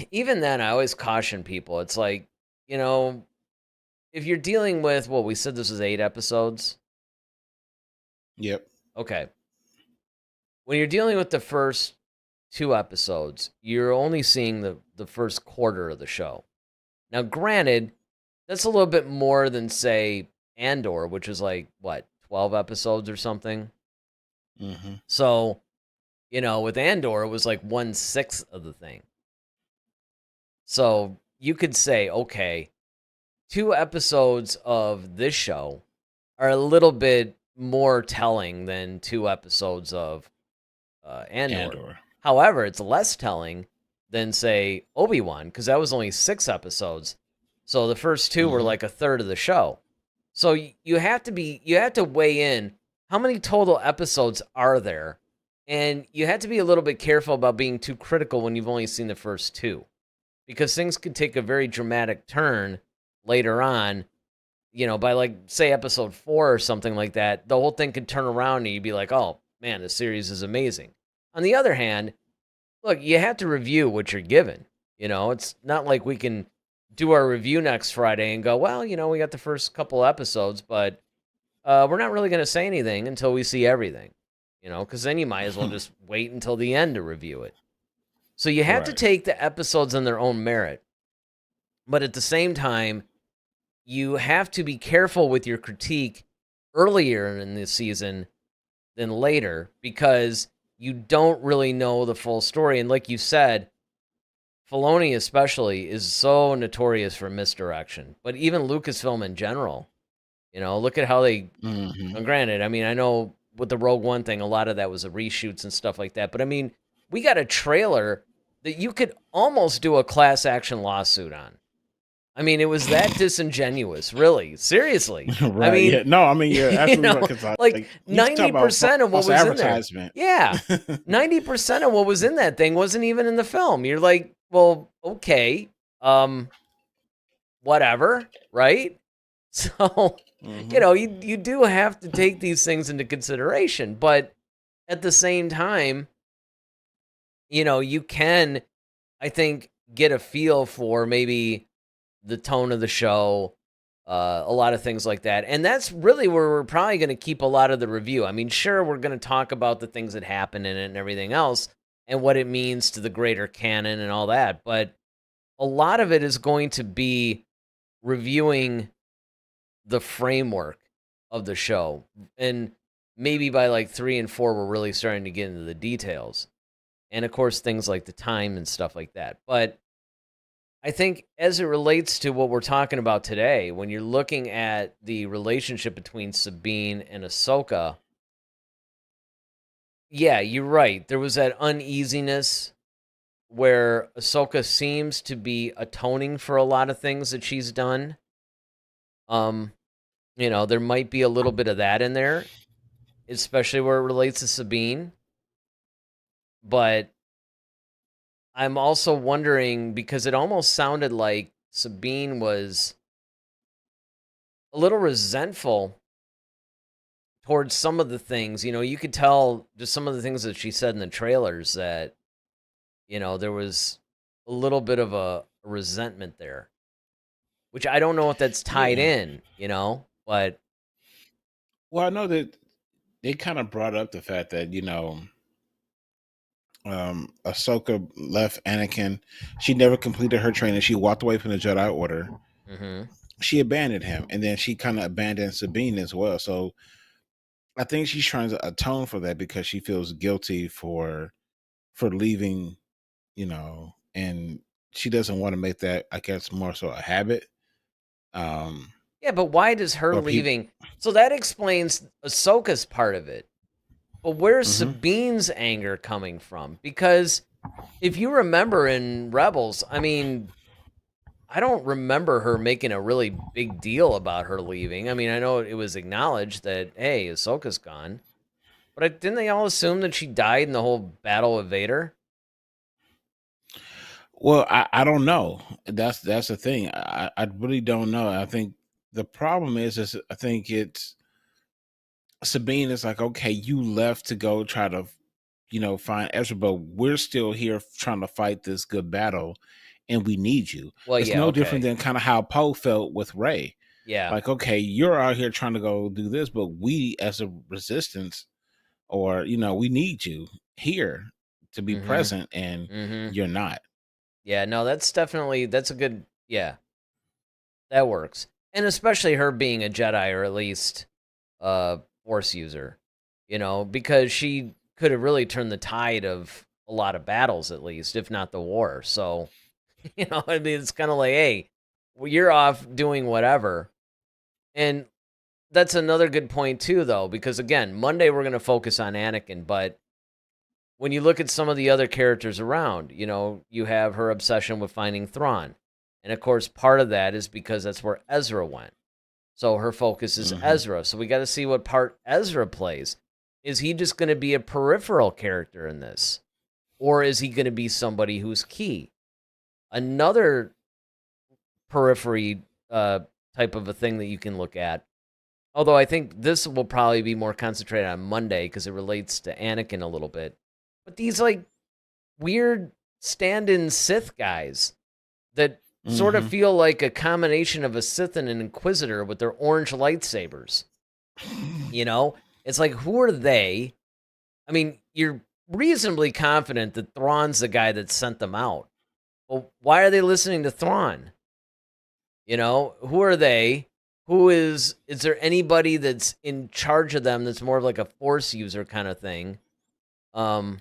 even then, I always caution people. It's like, if you're dealing with, we said this was 8 episodes. Yep. Okay. When you're dealing with the first 2 episodes, you're only seeing the first quarter of the show. Now, granted, that's a little bit more than, say, Andor, which is like, 12 episodes or something? So, with Andor, it was like 1/6 of the thing. So you could say, okay, 2 episodes of this show are a little bit more telling than 2 episodes of Andor. However, it's less telling than, say, Obi-Wan, because that was only 6 episodes. So the first 2 were like a third of the show. So you have to weigh in how many total episodes are there, and you have to be a little bit careful about being too critical when you've only seen the first 2. Because things could take a very dramatic turn later on, by like, say, episode 4 or something like that. The whole thing could turn around and you'd be like, oh, man, the series is amazing. On the other hand, look, you have to review what you're given. It's not like we can do our review next Friday and go, well, we got the first couple episodes, but we're not really going to say anything until we see everything, because then you might as well just wait until the end to review it. So you have to take the episodes on their own merit. But at the same time, you have to be careful with your critique earlier in the season than later, because you don't really know the full story. And like you said, Filoni especially is so notorious for misdirection. But even Lucasfilm in general, look at how they... Granted, I mean, I know with the Rogue One thing, a lot of that was the reshoots and stuff like that. But I mean, we got a trailer that you could almost do a class action lawsuit on. I mean, it was that disingenuous, really. Seriously. Right. I mean, yeah. No, I mean, you're absolutely right. Like 90% of what was in there. Yeah. 90% of what was in that thing wasn't even in the film. You're like, well, okay. Whatever, right? So, you do have to take these things into consideration. But at the same time, you can, I think, get a feel for maybe the tone of the show, a lot of things like that. And that's really where we're probably going to keep a lot of the review. I mean, sure, we're going to talk about the things that happen in it and everything else and what it means to the greater canon and all that. But a lot of it is going to be reviewing the framework of the show. And maybe by like 3 and 4, we're really starting to get into the details. And, of course, things like the time and stuff like that. But I think as it relates to what we're talking about today, when you're looking at the relationship between Sabine and Ahsoka, yeah, you're right. There was that uneasiness where Ahsoka seems to be atoning for a lot of things that she's done. There might be a little bit of that in there, especially where it relates to Sabine. But I'm also wondering, because it almost sounded like Sabine was a little resentful towards some of the things, you could tell just some of the things that she said in the trailers that, there was a little bit of a resentment there, which I don't know if that's tied Yeah. in, but Well, I know that they kind of brought up the fact that Ahsoka left Anakin. She never completed her training. She walked away from the Jedi Order. mhm. She abandoned him, and then she kind of abandoned Sabine as well. So I think she's trying to atone for that because she feels guilty for leaving, and she doesn't want to make that, I guess, more so a habit. Um, Yeah, but why does her but people, leaving? So that explains Ahsoka's part of it. But where's hmm Sabine's anger coming from? Because if you remember in Rebels, I mean, I don't remember her making a really big deal about her leaving. I mean, I know it was acknowledged that, hey, Ahsoka's gone. But didn't they all assume that she died in the whole battle with Vader? well, I don't know. That's the thing. I really don't know. I think the problem is I think it's Sabine is like, okay, you left to go try to, find Ezra, but we're still here trying to fight this good battle, and we need you. Well, It's yeah, no different okay. than kind of how Poe felt with Rey. Yeah. Like, okay, you're out here trying to go do this, but we as a resistance, or we need you here to be Mm-hmm. present, and Mm-hmm. you're not. Yeah, no, that's a good, yeah, that works. And especially her being a Jedi, or at least Force user, because she could have really turned the tide of a lot of battles, at least, if not the war. So, I mean, it's kind of like, hey, well, you're off doing whatever. And that's another good point, too, though, because again, Monday we're going to focus on Anakin, but when you look at some of the other characters around, you have her obsession with finding Thrawn. And of course, part of that is because that's where Ezra went. So her focus is hmm Ezra. So we got to see what part Ezra plays. Is he just going to be a peripheral character in this? Or is he going to be somebody who's key? Another periphery type of a thing that you can look at. Although I think this will probably be more concentrated on Monday because it relates to Anakin a little bit. But these like weird stand-in Sith guys that sort of hmm feel like a combination of a Sith and an Inquisitor with their orange lightsabers. It's like, who are they? I mean, you're reasonably confident that Thrawn's the guy that sent them out. Well, why are they listening to Thrawn? Who are they? Is there anybody that's in charge of them that's more of like a Force user kind of thing? Um,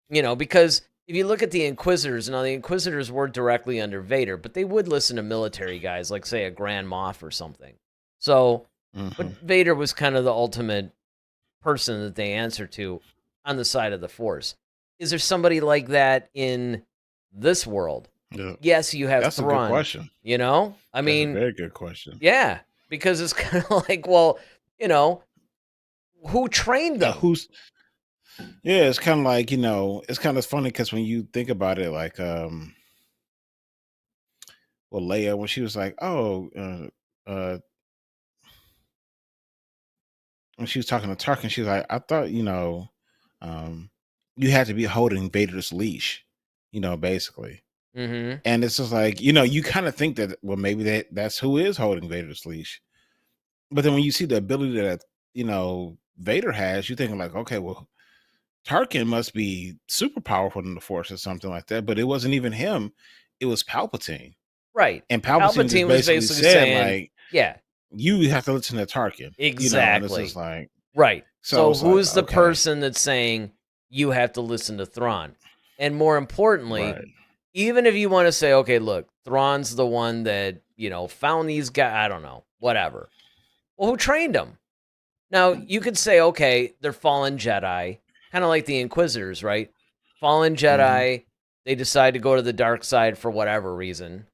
because if you look at the Inquisitors, now the Inquisitors were directly under Vader, but they would listen to military guys like, say, a Grand Moff or something. So, but hmm Vader was kind of the ultimate person that they answer to on the side of the Force. Is there somebody like that in this world? Yeah, Yes, you have that's a good Thrawn. question. I That's a mean, very good question. yeah, because it's kind of like, well, who trained Yeah, them? yeah, it's kind of like, it's kind of funny because when you think about it, like, well, Leia, when she was like, oh, when she was talking to Tarkin, she's like, I thought, um, you had to be holding Vader's leash, basically. Mm-hmm. And it's just like, you kind of think that, well, maybe that's who is holding Vader's leash. But then when you see the ability that, Vader has, you're thinking like, okay, well, Tarkin must be super powerful in the Force or something like that. But it wasn't even him; it was Palpatine, Right. and Palpatine just Palpatine was basically basically said saying, like, yeah, "You have to listen to Tarkin," and it's just exactly. like, Right. so So it's like, who's the okay, person that's saying you have to listen to Thrawn? And more importantly, right, even if you want to say, okay, look, Thrawn's the one that, found these guys, I don't know, whatever. Well, who trained them? Now, you could say, okay, they're fallen Jedi, kind of like the Inquisitors, right? Fallen hmm Jedi, they decide to go to the dark side for whatever reason.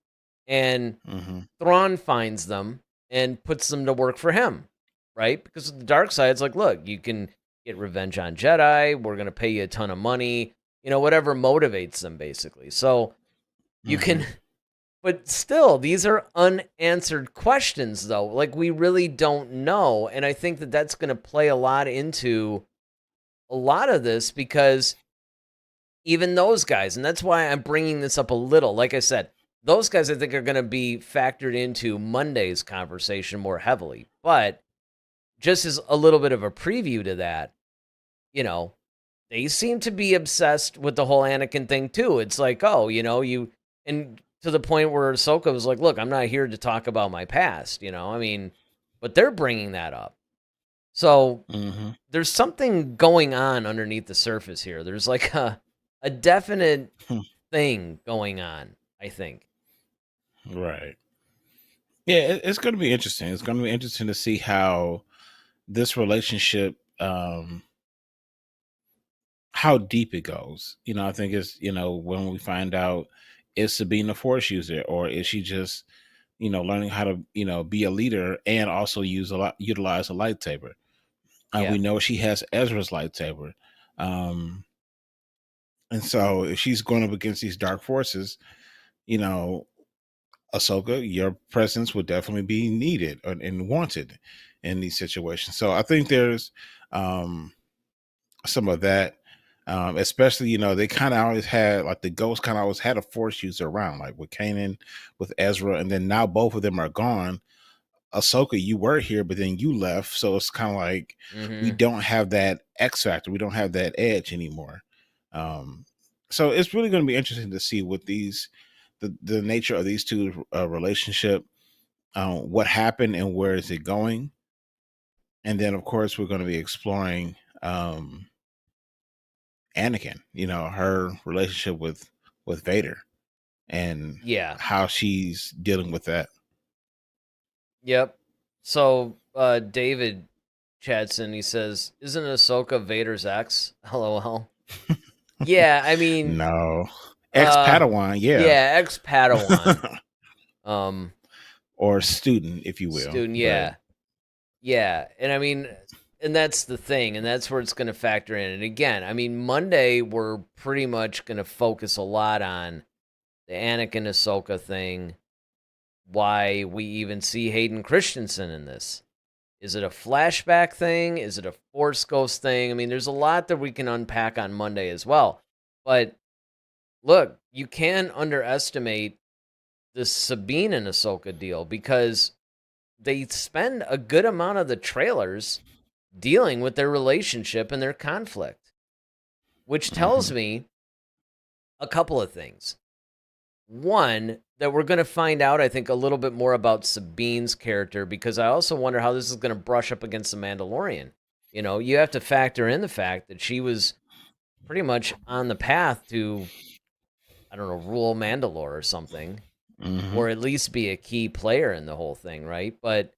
And hmm Thrawn finds them and puts them to work for him, right? Because the dark side's like, look, you can get revenge on Jedi. We're going to pay you a ton of money, whatever motivates them, basically. So you hmm can But still, these are unanswered questions, though. Like, we really don't know. And I think that that's going to play a lot into a lot of this because even those guys, and that's why I'm bringing this up a little. Like I said, those guys I think are going to be factored into Monday's conversation more heavily. But just as a little bit of a preview to that, you know, they seem to be obsessed with the whole Anakin thing too. It's like, oh, and to the point where Ahsoka was like, look, I'm not here to talk about my past, I mean, but they're bringing that up. So Mm-hmm. there's something going on underneath the surface here. There's like a definite thing going on, I think. Right. Yeah, it's going to be interesting. It's going to be interesting to see how this relationship, how deep it goes. I think it's, when we find out, is Sabine a force user, or is she just, learning how to, be a leader and also utilize a lightsaber. Yeah. We know she has Ezra's lightsaber. And so if she's going up against these dark forces, you know, Ahsoka, your presence would definitely be needed and wanted in these situations. So I think there's um, some of that, especially, they kind of always had, like, the ghost kind of always had a force user around, like with Kanan, with Ezra, and then now both of them are gone. Ahsoka, you were here, but then you left. So it's kind of like we Mm-hmm. don't have that X factor. We don't have that edge anymore. Um, so it's really going to be interesting to see what the nature of these two relationship, what happened and where is it going. And then, of course, we're going to be exploring Anakin, her relationship with Vader and Yeah. how she's dealing with that. Yep. So David Chadson, he says, isn't Ahsoka Vader's ex? LOL. Yeah, I mean, No, ex Padawan, yeah. yeah, ex Padawan. Um, Or student, if you will. student, But yeah. Yeah. And I mean, and that's the thing, and that's where it's gonna factor in. And again, I mean, Monday we're pretty much gonna focus a lot on the Anakin Ahsoka thing, why we even see Hayden Christensen in this. Is it a flashback thing? Is it a Force Ghost thing? I mean, there's a lot that we can unpack on Monday as well. But look, you can underestimate the Sabine and Ahsoka deal because they spend a good amount of the trailers dealing with their relationship and their conflict, which tells mhm. me a couple of things. One, that we're going to find out, I think, a little bit more about Sabine's character because I also wonder how this is going to brush up against the Mandalorian. You have to factor in the fact that she was pretty much on the path to, I don't know, rule Mandalore or something, Mhm. or at least be a key player in the whole thing, right? But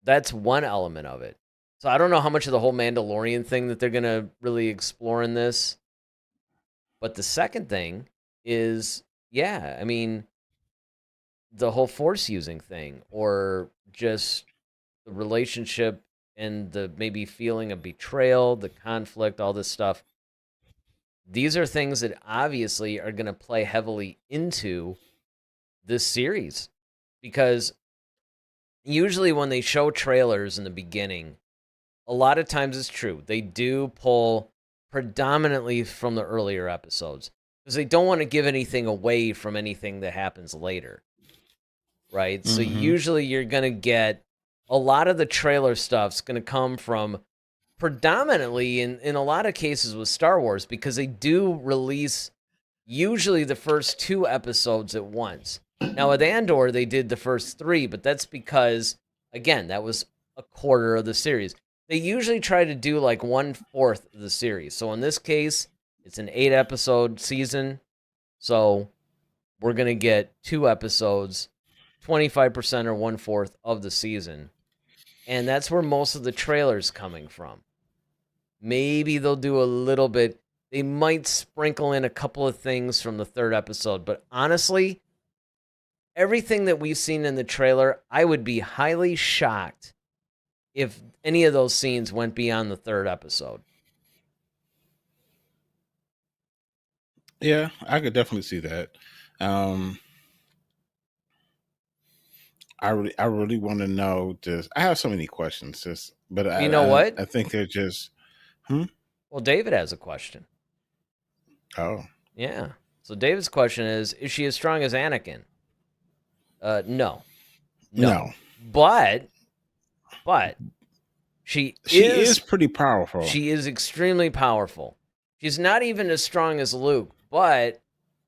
that's one element of it. So I don't know how much of the whole Mandalorian thing that they're going to really explore in this. But the second thing is, yeah, I mean, the whole force using thing or just the relationship and the maybe feeling of betrayal, the conflict, all this stuff. These are things that obviously are going to play heavily into this series because usually when they show trailers in the beginning, a lot of times it's true. They do pull predominantly from the earlier episodes because they don't want to give anything away from anything that happens later. Right? So Mhm. usually you're going to get a lot of the trailer stuff's going to come from predominantly in a lot of cases with Star Wars because they do release usually the first 2 episodes at once. Now with Andor they did the first 3, but that's because again, that was a quarter of the series. They usually try to do like 1/4 of the series. So in this case, it's an 8-episode season. So we're going to get 2 episodes, 25% or 1/4 of the season. And that's where most of the trailers coming from. Maybe they'll do a little bit. They might sprinkle in a couple of things from the 3rd episode, but honestly, everything that we've seen in the trailer, I would be highly shocked if any of those scenes went beyond the 3rd episode. Yeah, I could definitely see that. Um, I really want to know. Just I have so many questions. But You know what? I think they're just. Well, David has a question. Oh. Yeah. So David's question is she as strong as Anakin? No. No. But she is pretty powerful. She is extremely powerful. She's not even as strong as Luke, but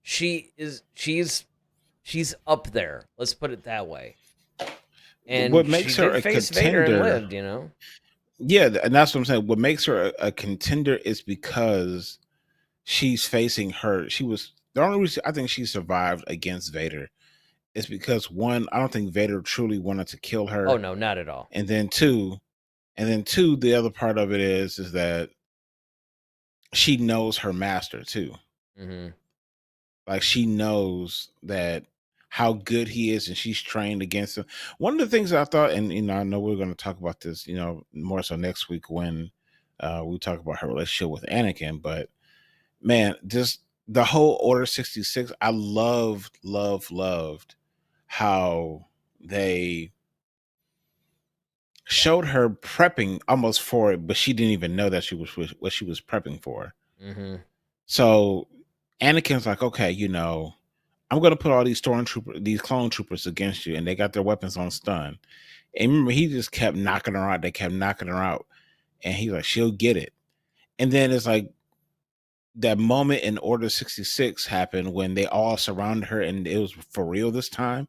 she's up there. Let's put it that way. And what makes her a contender? Vader and lived, you know. Yeah, and that's what I'm saying. What makes her a contender is because she's facing her. She was the only reason I think she survived against Vader is because one, I don't think Vader truly wanted to kill her. Oh no, not at all. And then two, the other part of it is that she knows her master too. Mm-hmm. Like she knows that how good he is, and she's trained against him. One of the things I thought, and I know we're going to talk about this, more so next week when we talk about her relationship with Anakin. But man, just the whole Order 66, I loved how they showed her prepping almost for it, but she didn't even know that she was what she was prepping for. Mm-hmm. So Anakin's like, okay, I'm going to put all these these clone troopers against you, and they got their weapons on stun. And remember, he just kept knocking her out. They kept knocking her out, and he's like, she'll get it. And then it's like that moment in Order 66 happened when they all surrounded her, and it was for real this time.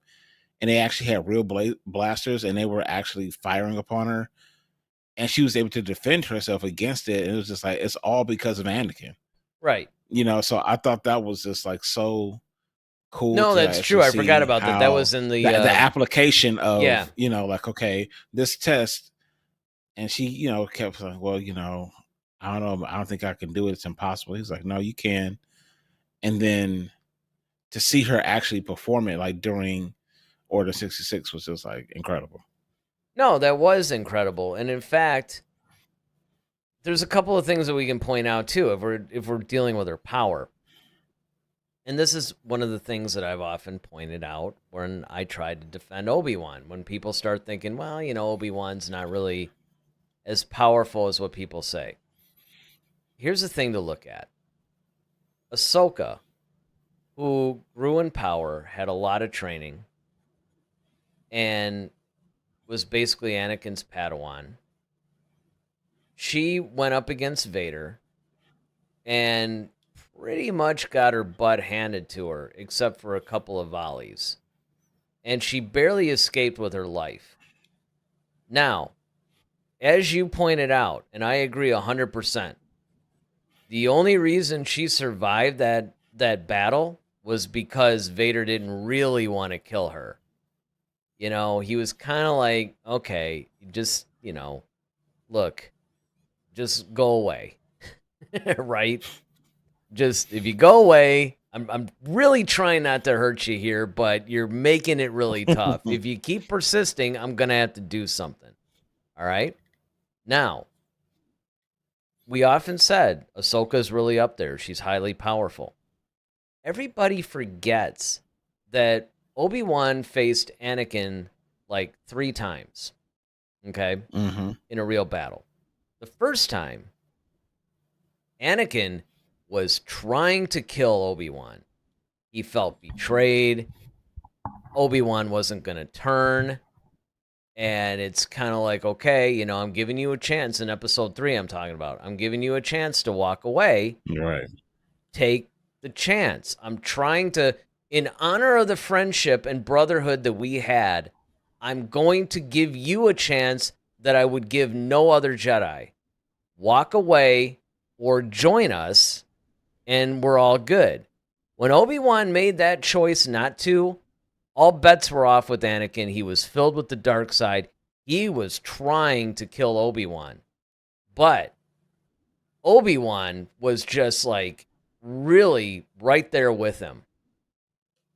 And they actually had real blasters, and they were actually firing upon her, and she was able to defend herself against it. And it was just like, it's all because of Anakin, right? So I thought that was just like so cool. No, that's true. I forgot about that. That was in the application of like, okay, this test. And she kept like, well, I don't know, I don't think I can do it, it's impossible. He's like, no, you can. And then to see her actually perform it like during Order 66 was just like incredible. No, that was incredible. And in fact, there's a couple of things that we can point out too if we're dealing with her power. And this is one of the things that I've often pointed out when I tried to defend Obi-Wan. When people start thinking, well, Obi-Wan's not really as powerful as what people say. Here's the thing to look at. Ahsoka, who grew in power, had a lot of training, and was basically Anakin's Padawan. She went up against Vader and pretty much got her butt handed to her, except for a couple of volleys. And she barely escaped with her life. Now, as you pointed out, and I agree 100%, the only reason she survived that battle was because Vader didn't really want to kill her. He was kind of like, okay, just, look, just go away. Right? Just, if you go away, I'm really trying not to hurt you here, but you're making it really tough. If you keep persisting, I'm going to have to do something. All right? Now, we often said Ahsoka's really up there. She's highly powerful. Everybody forgets that Obi-Wan faced Anakin like 3 times, okay, in a real battle. The first time, Anakin was trying to kill Obi-Wan. He felt betrayed. Obi-Wan wasn't going to turn. And it's kind of like, okay, I'm giving you a chance in episode 3 I'm talking about. I'm giving you a chance to walk away. Right. Take the chance. I'm trying to, in honor of the friendship and brotherhood that we had, I'm going to give you a chance that I would give no other Jedi. Walk away or join us, and we're all good. When Obi-Wan made that choice not to, all bets were off with Anakin. He was filled with the dark side. He was trying to kill Obi-Wan. But Obi-Wan was just like really right there with him.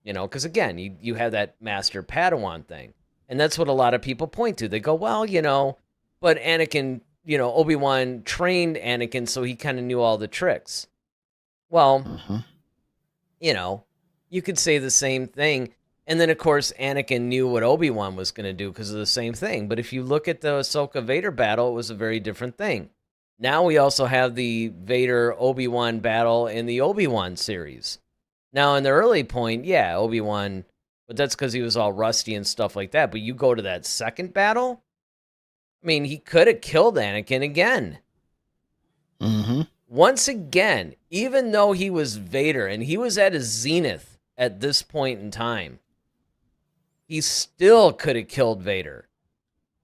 Because again, you have that master Padawan thing. And that's what a lot of people point to. They go, well, but Anakin, Obi-Wan trained Anakin, so he kind of knew all the tricks. Well, you could say the same thing. And then, of course, Anakin knew what Obi-Wan was going to do because of the same thing. But if you look at the Ahsoka Vader battle, it was a very different thing. Now we also have the Vader Obi-Wan battle in the Obi-Wan series. Now, in the early point, yeah, Obi-Wan, but that's because he was all rusty and stuff like that. But you go to that second battle, I mean, he could have killed Anakin again. Mm-hmm. Once again, even though he was Vader and he was at his zenith at this point in time, he still could have killed Vader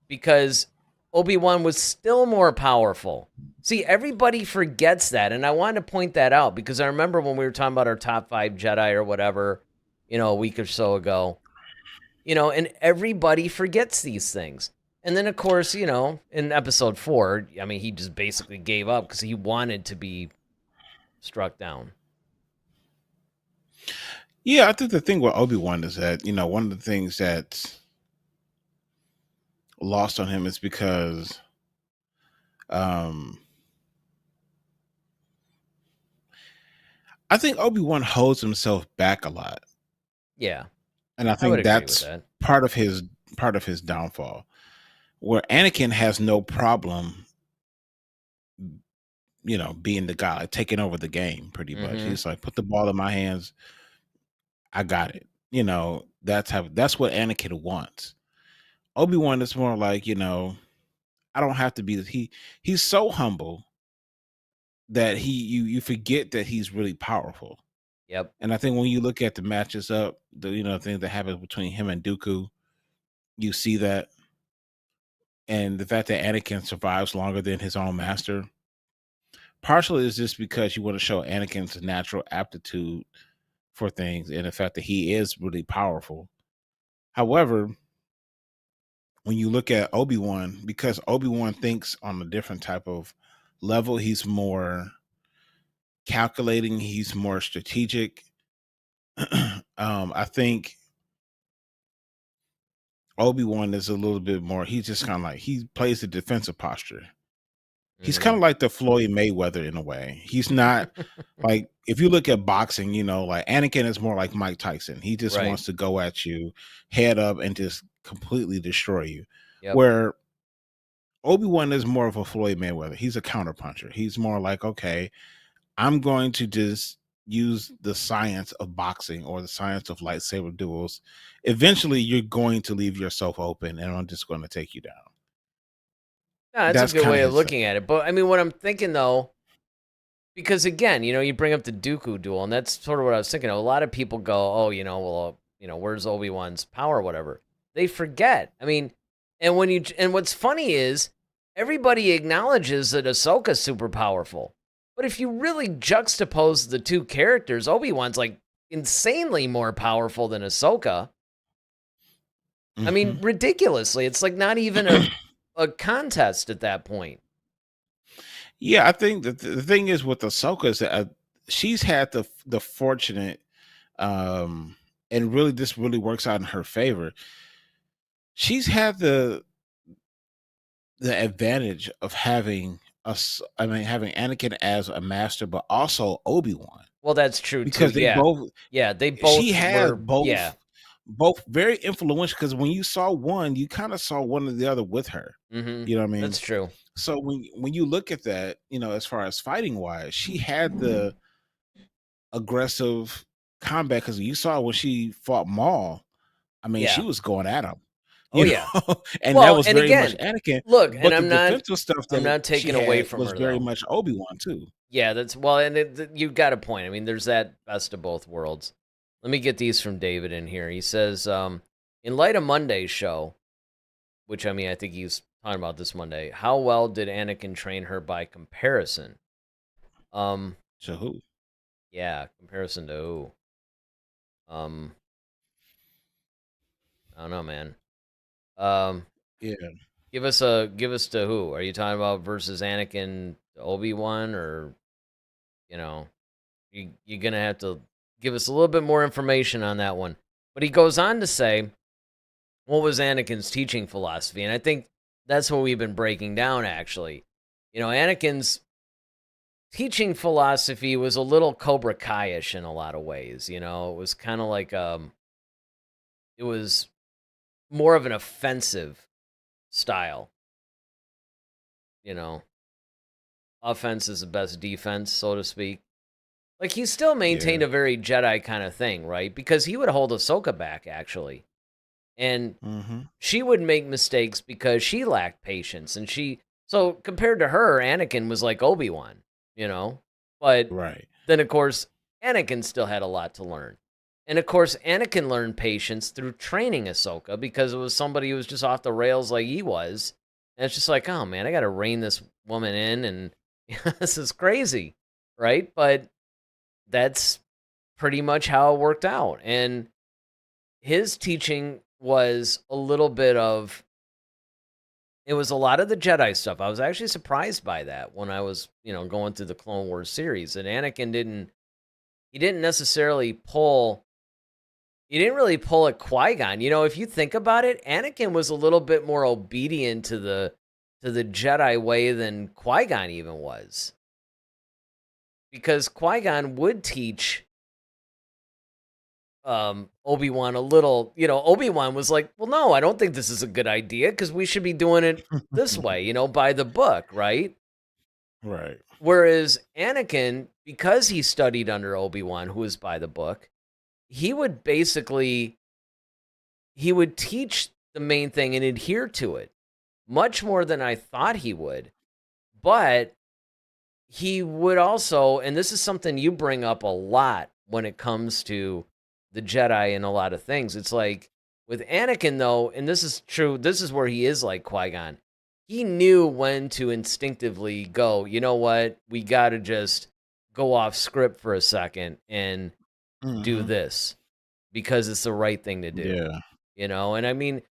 because Obi-Wan was still more powerful. See, everybody forgets that, and I wanted to point that out because I remember when we were talking about our top 5 Jedi or whatever, a week or so ago, and everybody forgets these things. And then, of course, in episode 4, I mean, he just basically gave up because he wanted to be struck down. Yeah, I think the thing with Obi-Wan is that, one of the things that's lost on him is because I think Obi-Wan holds himself back a lot. Yeah. And I think that's part of his downfall. Where Anakin has no problem, being the guy, like, taking over the game pretty much. He's like, put the ball in my hands, I got it. That's what Anakin wants. Obi-Wan is more like, I don't have to be he's so humble that you forget that he's really powerful. Yep. And I think when you look at the matches up, the thing that happens between him and Dooku, you see that. And the fact that Anakin survives longer than his own master, partially is just because you want to show Anakin's natural aptitude for things and the fact that he is really powerful. However, when you look at Obi-Wan, because Obi-Wan thinks on a different type of level, he's more calculating, he's more strategic. I think Obi-Wan is a little bit more, he's just kind of like, he plays the defensive posture. He's kind of like the Floyd Mayweather in a way. He's not like, if you look at boxing, like Anakin is more like Mike Tyson. He just wants to go at you head up and just completely destroy you. Yep. Where Obi-Wan is more of a Floyd Mayweather. He's a counterpuncher. He's more like, okay, I'm going to just use the science of boxing or the science of lightsaber duels. Eventually, you're going to leave yourself open, and I'm just going to take you down. No, that's a good way of looking at it. But I mean, what I'm thinking though, because again, you bring up the Dooku duel, and that's sort of what I was thinking. A lot of people go, "Oh, where's Obi-Wan's power, or whatever?" They forget. I mean, and what's funny is everybody acknowledges that Ahsoka's super powerful, but if you really juxtapose the two characters, Obi-Wan's like insanely more powerful than Ahsoka. I mean, ridiculously. It's like not even a contest at that point. Yeah, I think that the thing is with Ahsoka is that she's had the fortunate, and really this really works out in her favor. She's had the advantage of having having Anakin as a master, but also Obi-Wan. Well, that's true because too. they both. Yeah, they both. She had both. Yeah. Both very influential, because when you saw one, you kind of saw one or the other with her. You know what I mean? That's true. So when you look at that, as far as fighting wise, she had the aggressive combat, because you saw when she fought Maul, I mean, she was going at him. Yeah. And that was very much Anakin. Look, but and the I'm not defensive stuff that I'm not taking away from was her, very though. much Obi-Wan too. Yeah, and you've got a point. I mean, there's that best of both worlds. Let me get these from David in here. He says, in light of Monday's show, which I mean, I think he's talking about this Monday, how well did Anakin train her by comparison? To who? Yeah, comparison to who? I don't know, man. Yeah. Give us to who? Are you talking about versus Anakin to Obi-Wan, or you're gonna have to give us a little bit more information on that one. But he goes on to say, what was Anakin's teaching philosophy? And I think that's what we've been breaking down, actually. Anakin's teaching philosophy was a little Cobra Kai-ish in a lot of ways. It was kind of like it was more of an offensive style, you know. Offense is the best defense, so to speak. Like, he still Yeah. maintained a very Jedi kind of thing, right? Because he would hold Ahsoka back, actually. And Hmm. she would make mistakes because she lacked patience. And so compared to her, Anakin was like Obi-Wan, you know? But Right. then, of course, Anakin still had a lot to learn. And of course, Anakin learned patience through training Ahsoka because it was somebody who was just off the rails like he was. And it's just like, oh man, I got to rein this woman in, and this is crazy, right? But that's pretty much how it worked out. And his teaching was a little bit of, it was a lot of the Jedi stuff. I was actually surprised by that when I was, going through the Clone Wars series. And Anakin he didn't necessarily pull, he didn't really pull a Qui-Gon. If you think about it, Anakin was a little bit more obedient to the Jedi way than Qui-Gon even was. Because Qui-Gon would teach Obi-Wan a little, Obi-Wan was like, well, no, I don't think this is a good idea because we should be doing it this way, by the book, right? Right. Whereas Anakin, because he studied under Obi-Wan, who was by the book, he would teach the main thing and adhere to it much more than I thought he would. But he would also, and this is something you bring up a lot when it comes to the Jedi and a lot of things. It's like with Anakin, though, and this is true, this is where he is like Qui-Gon. He knew when to instinctively go, you know what, we got to just go off script for a second and do Hmm. this because it's the right thing to do, Yeah. and I mean,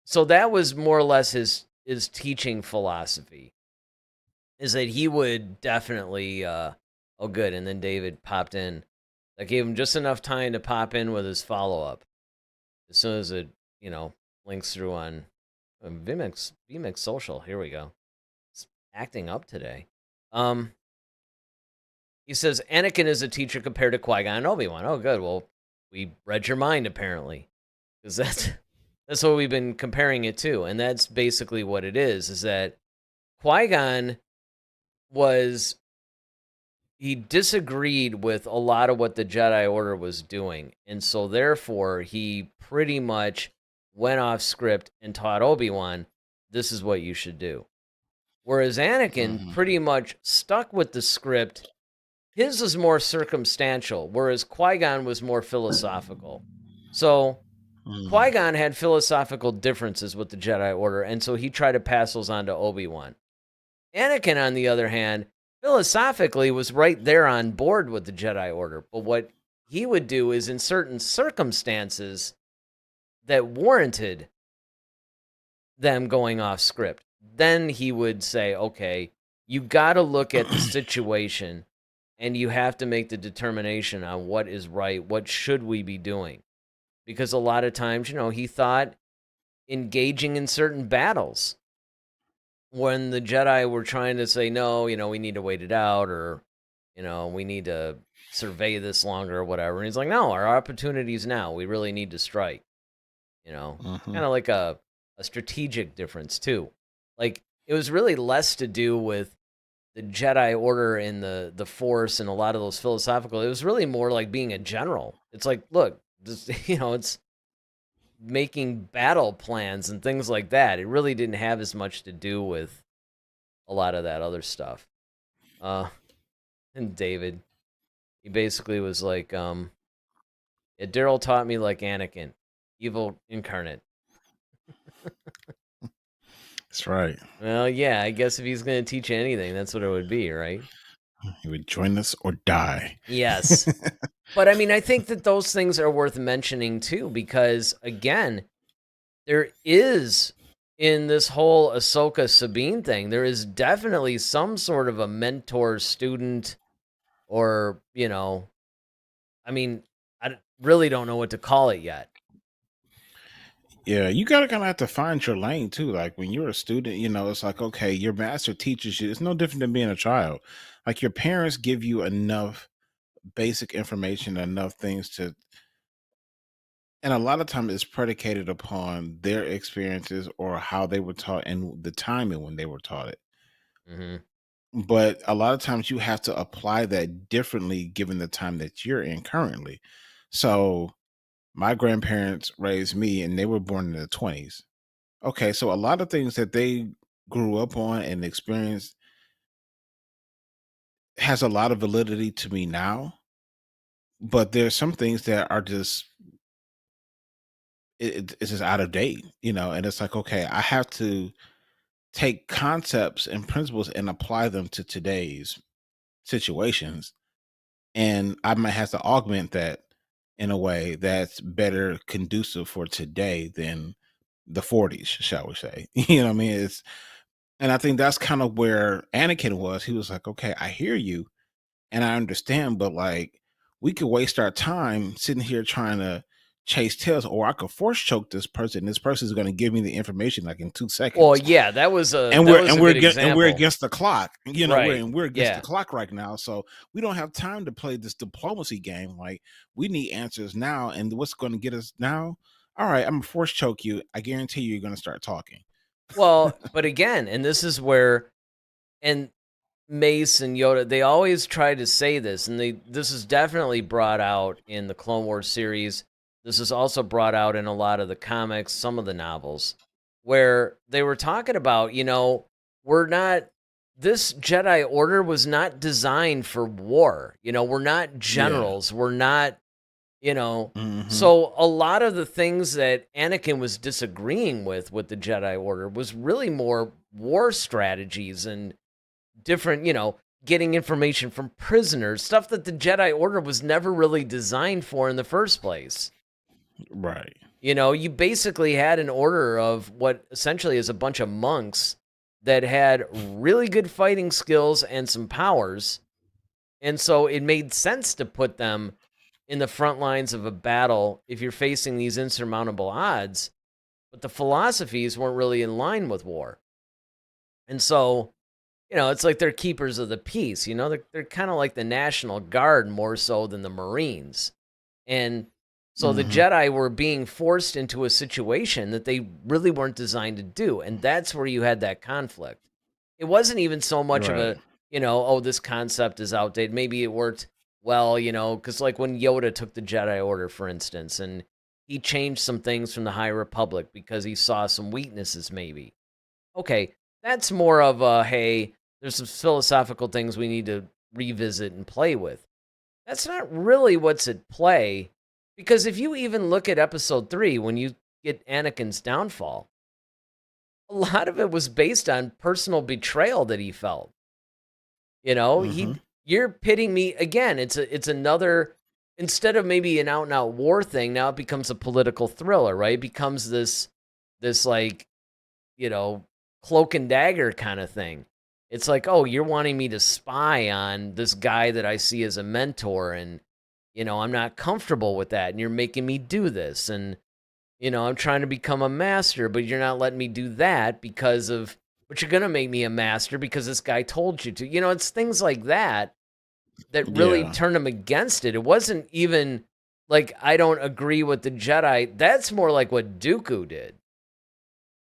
so that was more or less his teaching philosophy, is that he would definitely oh good, and then David popped in. That gave him just enough time to pop in with his follow-up. As soon as it, links through on VMix Social. Here we go. It's acting up today. He says Anakin is a teacher compared to Qui-Gon and Obi-Wan. Oh good. Well, we read your mind apparently. Because that's what we've been comparing it to. And that's basically what it is that Qui-Gon was, he disagreed with a lot of what the Jedi Order was doing. And so therefore he pretty much went off script and taught Obi-Wan, this is what you should do. Whereas Anakin Hmm. pretty much stuck with the script. His was more circumstantial, whereas Qui-Gon was more philosophical. So Hmm. Qui-Gon had philosophical differences with the Jedi Order, and so he tried to pass those on to Obi-Wan. Anakin, on the other hand, philosophically was right there on board with the Jedi Order, but what he would do is, in certain circumstances that warranted them going off script, then he would say, okay, you got to look at the situation and you have to make the determination on what is right, what should we be doing. Because a lot of times, he thought engaging in certain battles when the Jedi were trying to say, no, we need to wait it out, or, we need to survey this longer or whatever. And he's like, no, our opportunity's now. We really need to strike. Hmm. Kind of like a strategic difference, too. Like, it was really less to do with the Jedi Order and the Force and a lot of those philosophical. It was really more like being a general. It's like, look, just, it's making battle plans and things like that. It really didn't have as much to do with a lot of that other stuff. Uh, and David, he basically was like, yeah, Daryl taught me like Anakin, evil incarnate. That's right. Well, yeah, I guess if he's going to teach you anything, that's what it would be, right? He would join us or die. Yes. But I mean, I think that those things are worth mentioning too, because again, there is, in this whole Ahsoka Sabine thing, there is definitely some sort of a mentor student, or, I mean, really don't know what to call it yet. Yeah, you gotta kind of have to find your lane too. Like when you're a student, it's like, okay, your master teaches you. It's no different than being a child. Like your parents give you enough basic information, enough things to And a lot of time it's predicated upon their experiences or how they were taught and the timing when they were taught it. Hmm. But a lot of times you have to apply that differently given the time that you're in currently. So my grandparents raised me and they were born in the 20s. Okay, so a lot of things that they grew up on and experienced has a lot of validity to me now, but there's some things that are just it's just out of date, and it's like, okay, I have to take concepts and principles and apply them to today's situations, and I might have to augment that in a way that's better conducive for today than the 40s, shall we say. You know what I mean? And I think that's kind of where Anakin was. He was like, okay, I hear you and I understand, but like we could waste our time sitting here trying to chase tails, or I could force choke this person. This person is going to give me the information like in 2 Well, seconds. yeah, that was a And that we're was and a we're good and we're example. against the clock. Right. We're against the Yeah. clock right now. So we don't have time to play this diplomacy game. Like we need answers now. And what's going to get us now? All right, I'm gonna force choke you. I guarantee you're going to start talking. Well, but again, and this is where, and Mace and Yoda, they always try to say this, and this is definitely brought out in the Clone Wars series. This is also brought out in a lot of the comics, some of the novels, where they were talking about, we're not, this Jedi Order was not designed for war. We're not Yeah. generals. We're not, you know. Hmm. So a lot of the things that Anakin was disagreeing with the Jedi Order was really more war strategies and different, getting information from prisoners, stuff that the Jedi Order was never really designed for in the first place. Right. You basically had an order of what essentially is a bunch of monks that had really good fighting skills and some powers. And so it made sense to put them in the front lines of a battle if you're facing these insurmountable odds. But the philosophies weren't really in line with war. And so it's like they're keepers of the peace. They're kind of like the National Guard more so than the Marines. And so the Hmm. Jedi were being forced into a situation that they really weren't designed to do. And that's where you had that conflict. It wasn't even so much of Right. a, oh, this concept is outdated. Maybe it worked well, because like when Yoda took the Jedi Order, for instance, and he changed some things from the High Republic because he saw some weaknesses, maybe. Okay, that's more of a, hey, there's some philosophical things we need to revisit and play with. That's not really what's at play, because if you even look at episode 3, when you get Anakin's downfall, a lot of it was based on personal betrayal that he felt. Hmm. You're pitting me again. It's another, instead of maybe an out and out war thing, now it becomes a political thriller, right? It becomes this like, you know, cloak and dagger kind of thing. It's like, oh, you're wanting me to spy on this guy that I see as a mentor, and I'm not comfortable with that, and you're making me do this, and I'm trying to become a master, but you're not letting me do that but you're gonna make me a master because this guy told you to. It's things like that that really Yeah. turn him against it. It wasn't even like I don't agree with the Jedi. That's more like what Dooku did.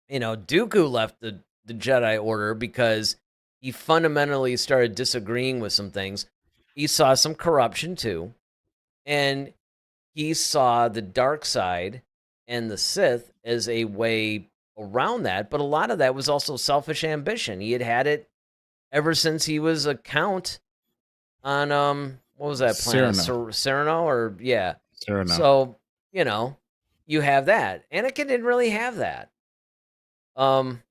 Dooku left the Jedi Order because he fundamentally started disagreeing with some things. He saw some corruption too, and he saw the dark side and the Sith as a way around that. But a lot of that was also selfish ambition. He had it ever since he was a count on what was that planet? Cyrano. Sereno, or yeah. Cyrano. So, you have that. Anakin didn't really have that. Um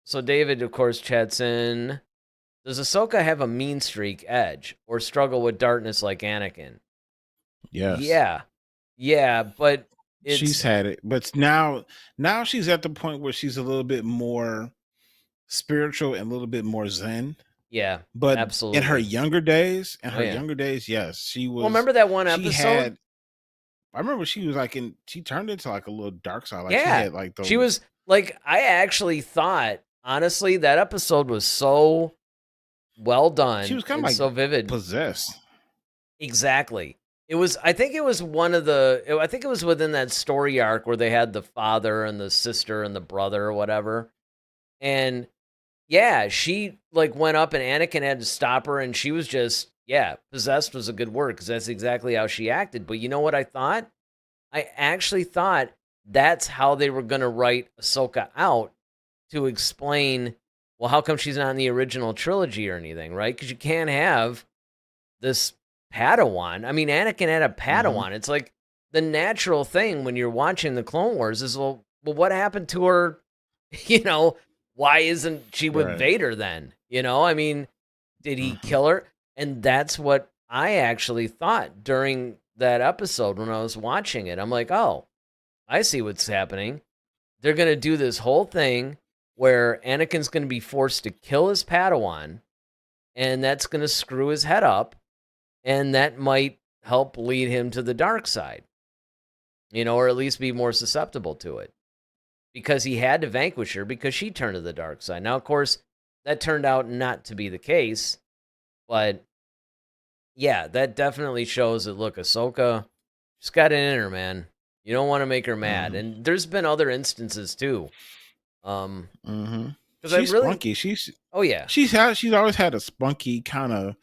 so David, of course, chats in. Does Ahsoka have a mean streak edge or struggle with darkness like Anakin? Yes. Yeah. Yeah, but She's it's, had it, but now she's at the point where she's a little bit more spiritual and a little bit more zen. yeah, But absolutely. in Oh her yeah. younger days, yes, Well, remember that one she episode? had I remember she was like she turned into like a little dark side. Like she Yeah. had like She those was like, I actually thought, honestly, that episode was so well she done was kind of and like so vivid. possessed. Exactly. I think it was one of the, I think it was within that story arc where they had the father and the sister and the brother or whatever. And yeah, she like went up and Anakin had to stop her and she was just, yeah, possessed was a good word because that's exactly how she acted. But you know what I thought? I actually thought that's how they were going to write Ahsoka out to explain, well, how come she's not in the original trilogy or anything, right? Because you can't have this Padawan. I mean, Anakin had a Hmm. Padawan. It's like the natural thing when you're watching the Clone Wars is, well, what happened to her? You know, why isn't she with Right. Vader then? You know, I mean, did he Hmm. kill her? And that's what I actually thought during that episode when I was watching it. I'm like, oh, I see what's happening. They're going to do this whole thing where Anakin's going to be forced to kill his Padawan, and that's going to screw his head up, and that might help lead him to the dark side, or at least be more susceptible to it because he had to vanquish her because she turned to the dark side. Now, of course, that turned out not to be the case, but yeah, that definitely shows that, look, Ahsoka, she's got it in her, man. You don't want to make her mad. Hmm. And there's been other instances too. Hmm. Because I She's really, spunky. oh yeah, She's always had a spunky kind of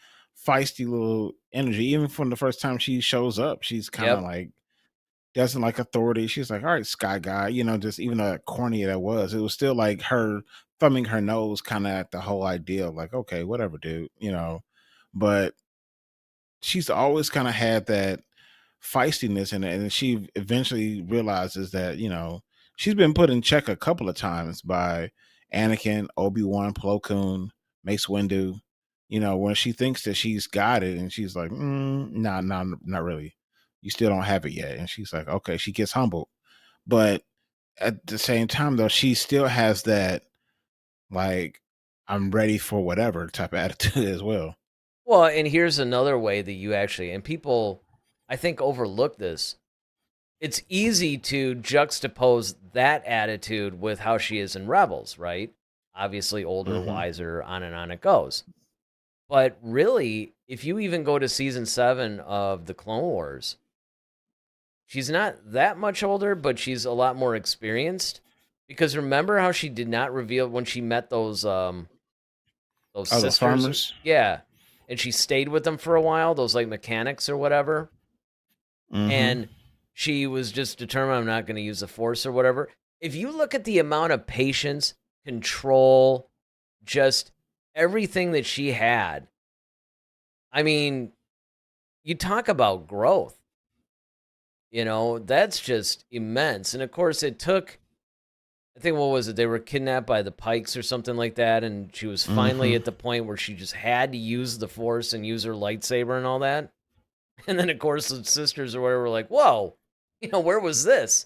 feisty little energy. Even from the first time she shows up, she's kind of yep. like doesn't like authority. She's like, all right, Sky Guy, just even though corny that was, it was still like her thumbing her nose kind of at the whole idea of like, okay, whatever, dude. But she's always kind of had that feistiness in it, and she eventually realizes that she's been put in check a couple of times by Anakin, Obi-Wan, Plo Koon, Mace Windu. When she thinks that she's got it, and she's like, nah, nah, not really. You still don't have it yet. And she's like, okay, she gets humbled, but at the same time, though, she still has that like, I'm ready for whatever type of attitude as well. Well, and here's another way that you actually, and people, I think, overlook this. It's easy to juxtapose that attitude with how she is in Rebels, right? Obviously, older, Hmm. wiser, on and on it goes. But really, if you even go to season 7 of the Clone Wars, she's not that much older, but she's a lot more experienced. Because remember how she did not reveal when she met those Oh, those sisters? farmers. Yeah. And she stayed with them for a while, those like mechanics or whatever. Hmm. And she was just determined, I'm not going to use the force or whatever. If you look at the amount of patience, control, just everything that she had, I mean, you talk about growth. That's just immense. And of course, it took, I think, what was it? They were kidnapped by the Pikes or something like that. And she was finally Hmm. at the point where she just had to use the Force and use her lightsaber and all that. And then, of course, the sisters or whatever were like, whoa, where was this?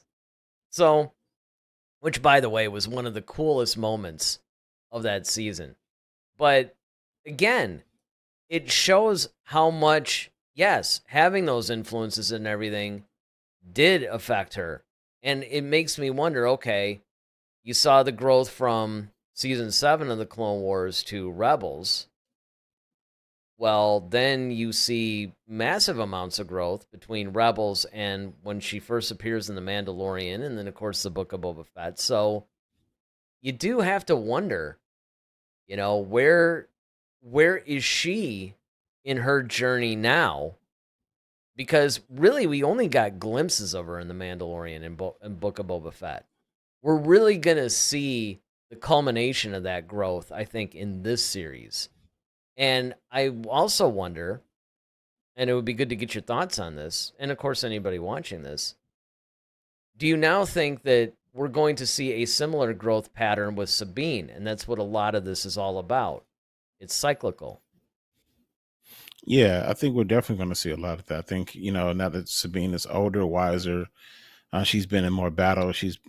So, which, by the way, was one of the coolest moments of that season. But again, it shows how much, yes, having those influences and everything did affect her. And it makes me wonder, okay, you saw the growth from season 7 of the Clone Wars to Rebels. Well, then you see massive amounts of growth between Rebels and when she first appears in The Mandalorian, and then, of course, the Book of Boba Fett. So you do have to wonder, where is she in her journey now? Because really, we only got glimpses of her in The Mandalorian and Book of Boba Fett. We're really going to see the culmination of that growth, I think, in this series. And I also wonder, and it would be good to get your thoughts on this, and of course, anybody watching this, do you now think that we're going to see a similar growth pattern with Sabine? And that's what a lot of this is all about. It's cyclical. Yeah, I think we're definitely going to see a lot of that. I think, now that Sabine is older, wiser, she's been in more battles. She's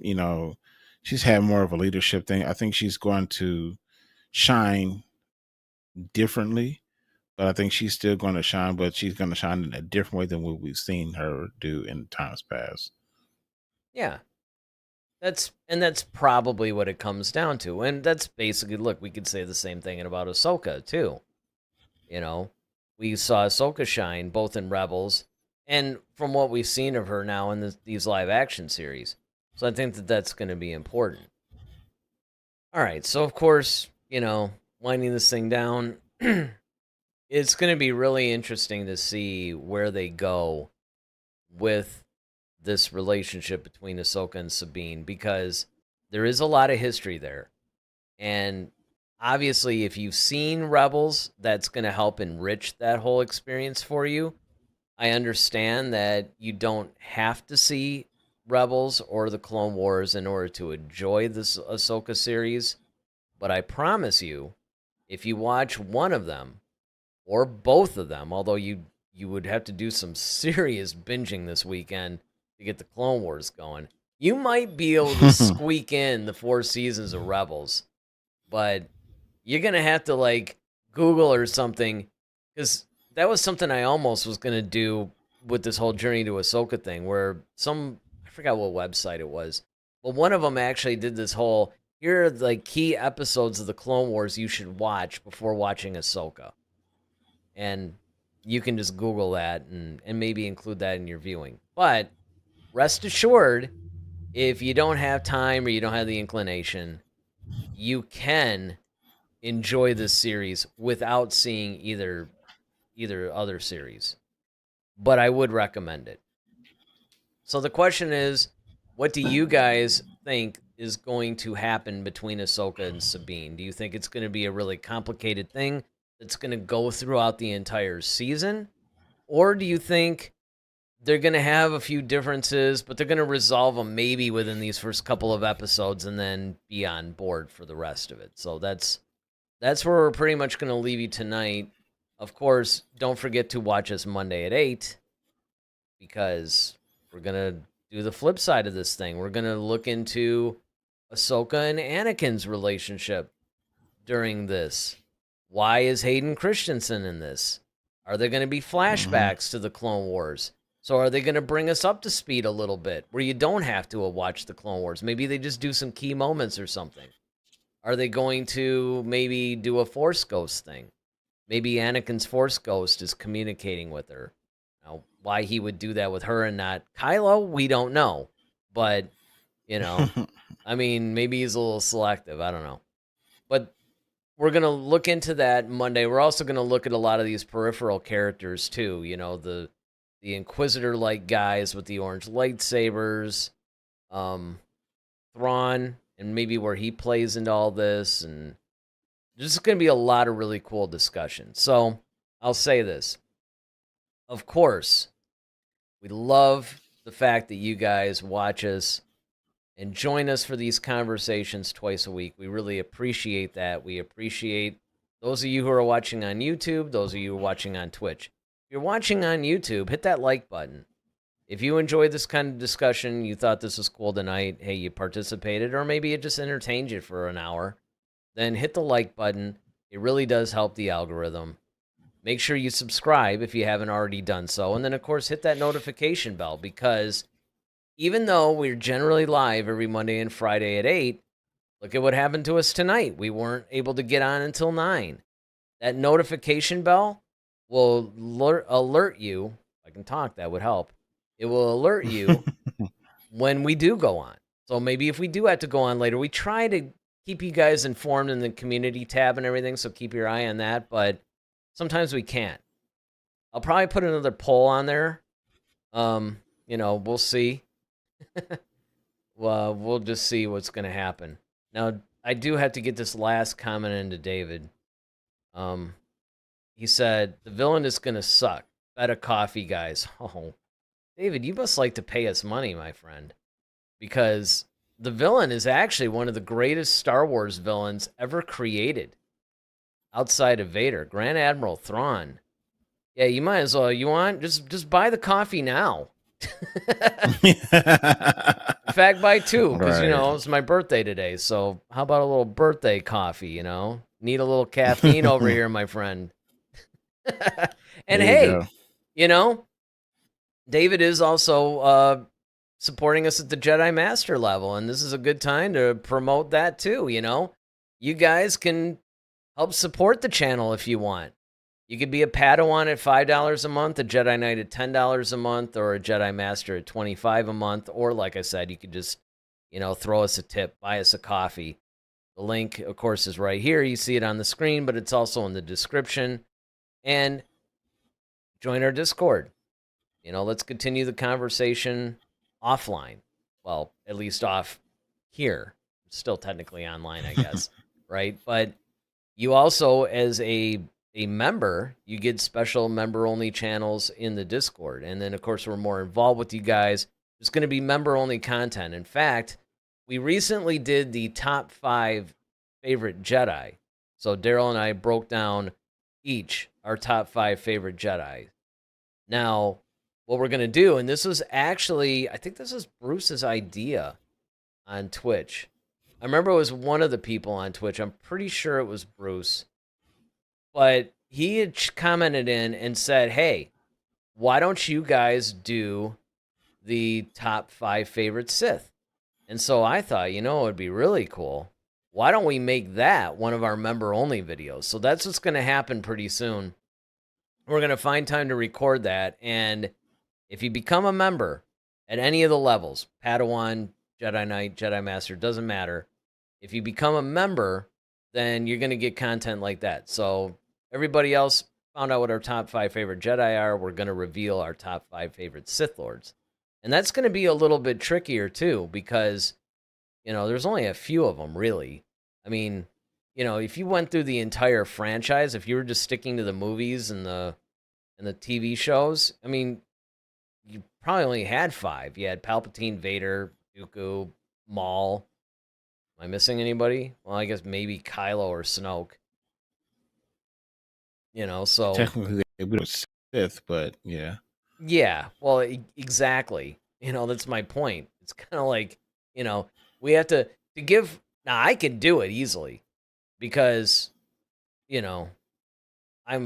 had more of a leadership thing. I think she's going to shine differently, but I think she's still going to shine, but she's going to shine in a different way than what we've seen her do in times past. Yeah. That's probably what it comes down to. And that's basically, look, we could say the same thing about Ahsoka too. You know, we saw Ahsoka shine both in Rebels and from what we've seen of her now in these live action series. So I think that that's going to be important. All right, so of course, winding this thing down, it's going to be really interesting to see where they go with this relationship between Ahsoka and Sabine, because there is a lot of history there. And obviously, if you've seen Rebels, that's going to help enrich that whole experience for you. I understand that you don't have to see Rebels or the Clone Wars in order to enjoy this Ahsoka series, but I promise you, if you watch one of them or both of them, although you would have to do some serious binging this weekend to get the Clone Wars going, you might be able to squeak in the 4 seasons of Rebels, but you're going to have to like Google or something, because that was something I almost was going to do with this whole Journey to Ahsoka thing, where I forgot what website it was, but one of them actually did this whole, here are the key episodes of the Clone Wars you should watch before watching Ahsoka. And you can just Google that and maybe include that in your viewing. But rest assured, if you don't have time or you don't have the inclination, you can enjoy this series without seeing either other series. But I would recommend it. So the question is, what do you guys think is going to happen between Ahsoka and Sabine? Do you think it's going to be a really complicated thing that's going to go throughout the entire season? Or do you think they're going to have a few differences, but they're going to resolve them maybe within these first couple of episodes and then be on board for the rest of it? So that's where we're pretty much going to leave you tonight. Of course, don't forget to watch us Monday at 8, because we're going to do the flip side of this thing. We're going to look into Ahsoka and Anakin's relationship during this. Why is Hayden Christensen in this? Are there going to be flashbacks to the Clone Wars? So are they going to bring us up to speed a little bit where you don't have to watch the Clone Wars? Maybe they just do some key moments or something. Are they going to maybe do a Force Ghost thing? Maybe Anakin's Force Ghost is communicating with her. Now, why he would do that with her and not Kylo, we don't know. But, I mean, maybe he's a little selective. I don't know. But we're going to look into that Monday. We're also going to look at a lot of these peripheral characters, too. The Inquisitor-like guys with the orange lightsabers. Thrawn, and maybe where he plays into all this. And there's going to be a lot of really cool discussion. So I'll say this. Of course, we love the fact that you guys watch us and join us for these conversations twice a week. We really appreciate that. We appreciate those of you who are watching on YouTube, those of you who are watching on Twitch. If you're watching on YouTube, hit that like button. If you enjoyed this kind of discussion, you thought this was cool tonight, hey, you participated, or maybe it just entertained you for an hour, then hit the like button. It really does help the algorithm. Make sure you subscribe if you haven't already done so. And then, of course, hit that notification bell, because even though we're generally live every Monday and Friday at 8, look at what happened to us tonight. We weren't able to get on until 9. That notification bell will alert you. If I can talk, that would help. It will alert you when we do go on. So maybe if we do have to go on later, we try to keep you guys informed in the community tab and everything, so keep your eye on that. But sometimes we can't. I'll probably put another poll on there. We'll see. Well, we'll just see what's going to happen. Now, I do have to get this last comment into David. He said, the villain is going to suck. Better coffee, guys. Oh, David, you must like to pay us money, my friend. Because the villain is actually one of the greatest Star Wars villains ever created. Outside of Vader, Grand Admiral Thrawn. Yeah, you might as well. You want? Just buy the coffee now. In fact, buy 2, because, it's my birthday today. So how about a little birthday coffee, Need a little caffeine over here, my friend. And hey, David is also supporting us at the Jedi Master level, and this is a good time to promote that too, You guys can help support the channel if you want. You could be a Padawan at $5 a month, a Jedi Knight at $10 a month, or a Jedi Master at $25 a month. Or, like I said, you could just, throw us a tip, buy us a coffee. The link, of course, is right here. You see it on the screen, but it's also in the description. And join our Discord. Let's continue the conversation offline. Well, at least off here. Still technically online, I guess, right? But you also, as a member, you get special member-only channels in the Discord. And then, of course, we're more involved with you guys. There's going to be member-only content. In fact, we recently did the top 5 favorite Jedi. So Daryl and I broke down each our top 5 favorite Jedi. Now, what we're going to do, and this was actually, I think this is Bruce's idea on Twitch. I remember it was one of the people on Twitch. I'm pretty sure it was Bruce. But he had commented in and said, hey, why don't you guys do the top 5 favorite Sith? And so I thought, it would be really cool. Why don't we make that one of our member-only videos? So that's what's going to happen pretty soon. We're going to find time to record that. And if you become a member at any of the levels, Padawan, Jedi Knight, Jedi Master, doesn't matter. If you become a member, then you're going to get content like that. So everybody else found out what our top 5 favorite Jedi are. We're going to reveal our top 5 favorite Sith Lords. And that's going to be a little bit trickier, too, because, there's only a few of them, really. I mean, if you went through the entire franchise, if you were just sticking to the movies and the TV shows, I mean, you probably only had 5. You had Palpatine, Vader, Dooku, Maul. Am I missing anybody? Well, I guess maybe Kylo or Snoke. So technically they would have Sith, but yeah. Yeah, well, exactly. That's my point. It's kind of like, we have to give. Now, I can do it easily because, I'm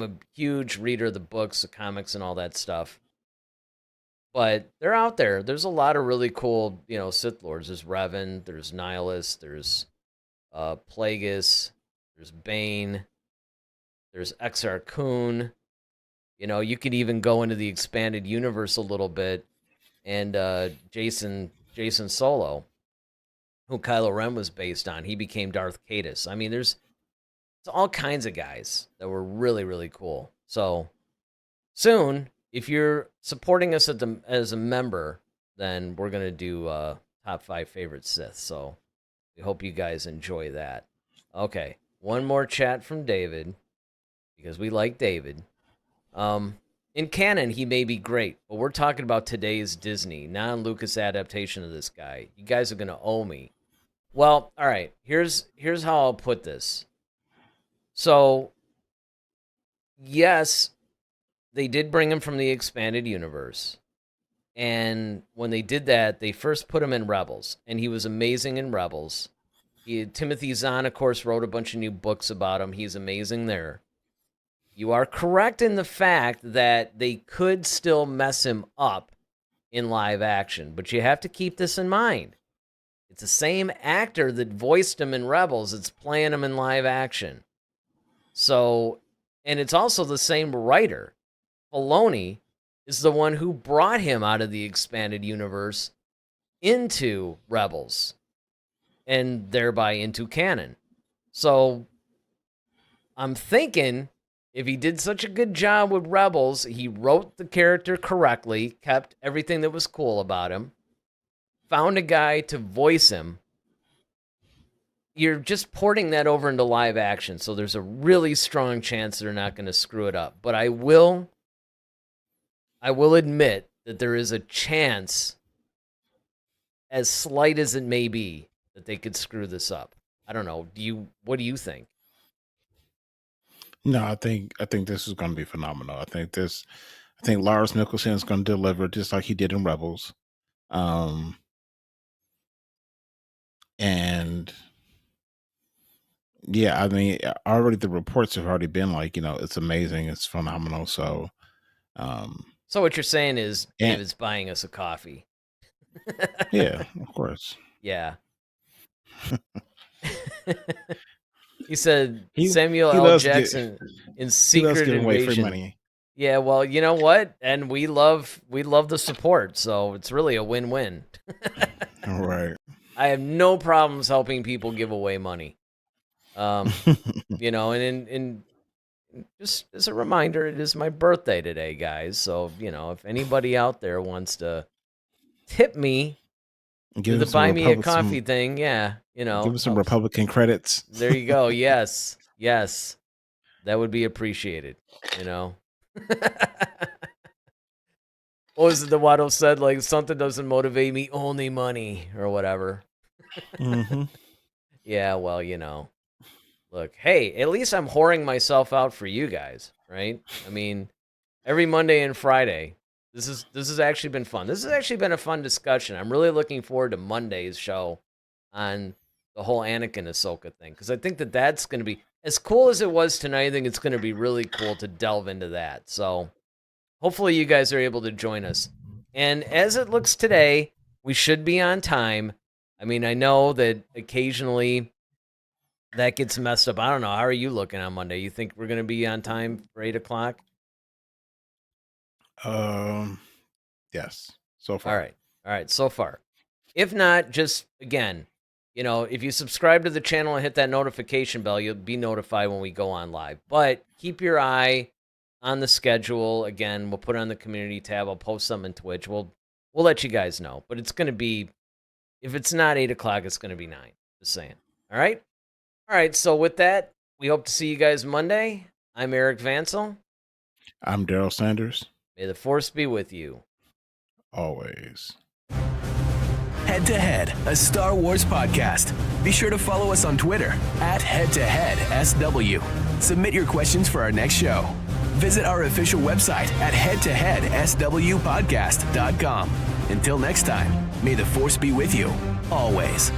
a huge reader of the books, the comics, and all that stuff. But they're out there. There's a lot of really cool, Sith Lords. There's Revan, there's Nihilus, there's Plagueis, there's Bane, there's Exar Kun. You could even go into the expanded universe a little bit, and Jason Solo, who Kylo Ren was based on, he became Darth Caedus. I mean, there's all kinds of guys that were really, really cool. So soon, if you're supporting us as a member, then we're going to do top 5 favorite Sith. So we hope you guys enjoy that. Okay, one more chat from David, because we like David. In canon, he may be great, but we're talking about today's Disney, non-Lucas adaptation of this guy. You guys are going to owe me. Well, all right, here's how I'll put this. So, yes, they did bring him from the expanded universe. And when they did that, they first put him in Rebels, and he was amazing in Rebels. Timothy Zahn, of course, wrote a bunch of new books about him. He's amazing there. You are correct in the fact that they could still mess him up in live action, but you have to keep this in mind. It's the same actor that voiced him in Rebels that's playing him in live action. So, and it's also the same writer. Filoni is the one who brought him out of the expanded universe into Rebels and thereby into canon. So, I'm thinking if he did such a good job with Rebels, he wrote the character correctly, kept everything that was cool about him, found a guy to voice him. You're just porting that over into live action, so there's a really strong chance they're not going to screw it up. But I will admit that there is a chance, as slight as it may be, that they could screw this up. I don't know. What do you think? No, I think this is going to be phenomenal. I think Lars Mikkelsen is going to deliver just like he did in Rebels. And yeah, I mean, already the reports have already been like, it's amazing, it's phenomenal. So, so what you're saying is David's buying us a coffee. Yeah, of course. Yeah. He said He Samuel he L. loves Jackson in he loves Secret giving away free Invasion. money. Yeah, well, you know what? And we love the support, so it's really a win-win. Right. I have no problems helping people give away money. You know, and just as a reminder, it is my birthday today, guys. So, you know, if anybody out there wants to tip me Give to him the some buy me a Republican, coffee thing, yeah, you know, give him some helps. Republican credits. There you go. Yes. Yes. That would be appreciated, you know. What was it the Waddle said? Like, something doesn't motivate me, only money, or whatever. Mm-hmm. Yeah, well, you know. Look, hey, at least I'm whoring myself out for you guys, right? I mean, every Monday and Friday. This has actually been fun. This has actually been a fun discussion. I'm really looking forward to Monday's show on the whole Anakin Ahsoka thing, because I think that's going to be as cool as it was tonight. I think it's going to be really cool to delve into that. So hopefully you guys are able to join us. And as it looks today, we should be on time. I mean, I know that occasionally that gets messed up. I don't know. How are you looking on Monday? You think we're going to be on time for 8 o'clock? Yes. So far. All right. So far. If not, just again, you know, if you subscribe to the channel and hit that notification bell, you'll be notified when we go on live. But keep your eye on the schedule. Again, we'll put it on the community tab. I'll post some in Twitch. We'll let you guys know. But it's going to be, if it's not 8 o'clock, it's going to be 9. Just saying. All right. All right. So with that, we hope to see you guys Monday. I'm Eric Vansel. I'm Daryl Sanders. May the Force be with you. Always. Head to Head, a Star Wars podcast. Be sure to follow us on Twitter @HeadToHeadSW. Submit your questions for our next show. Visit our official website at headtoheadswpodcast.com. Until next time, may the Force be with you, always.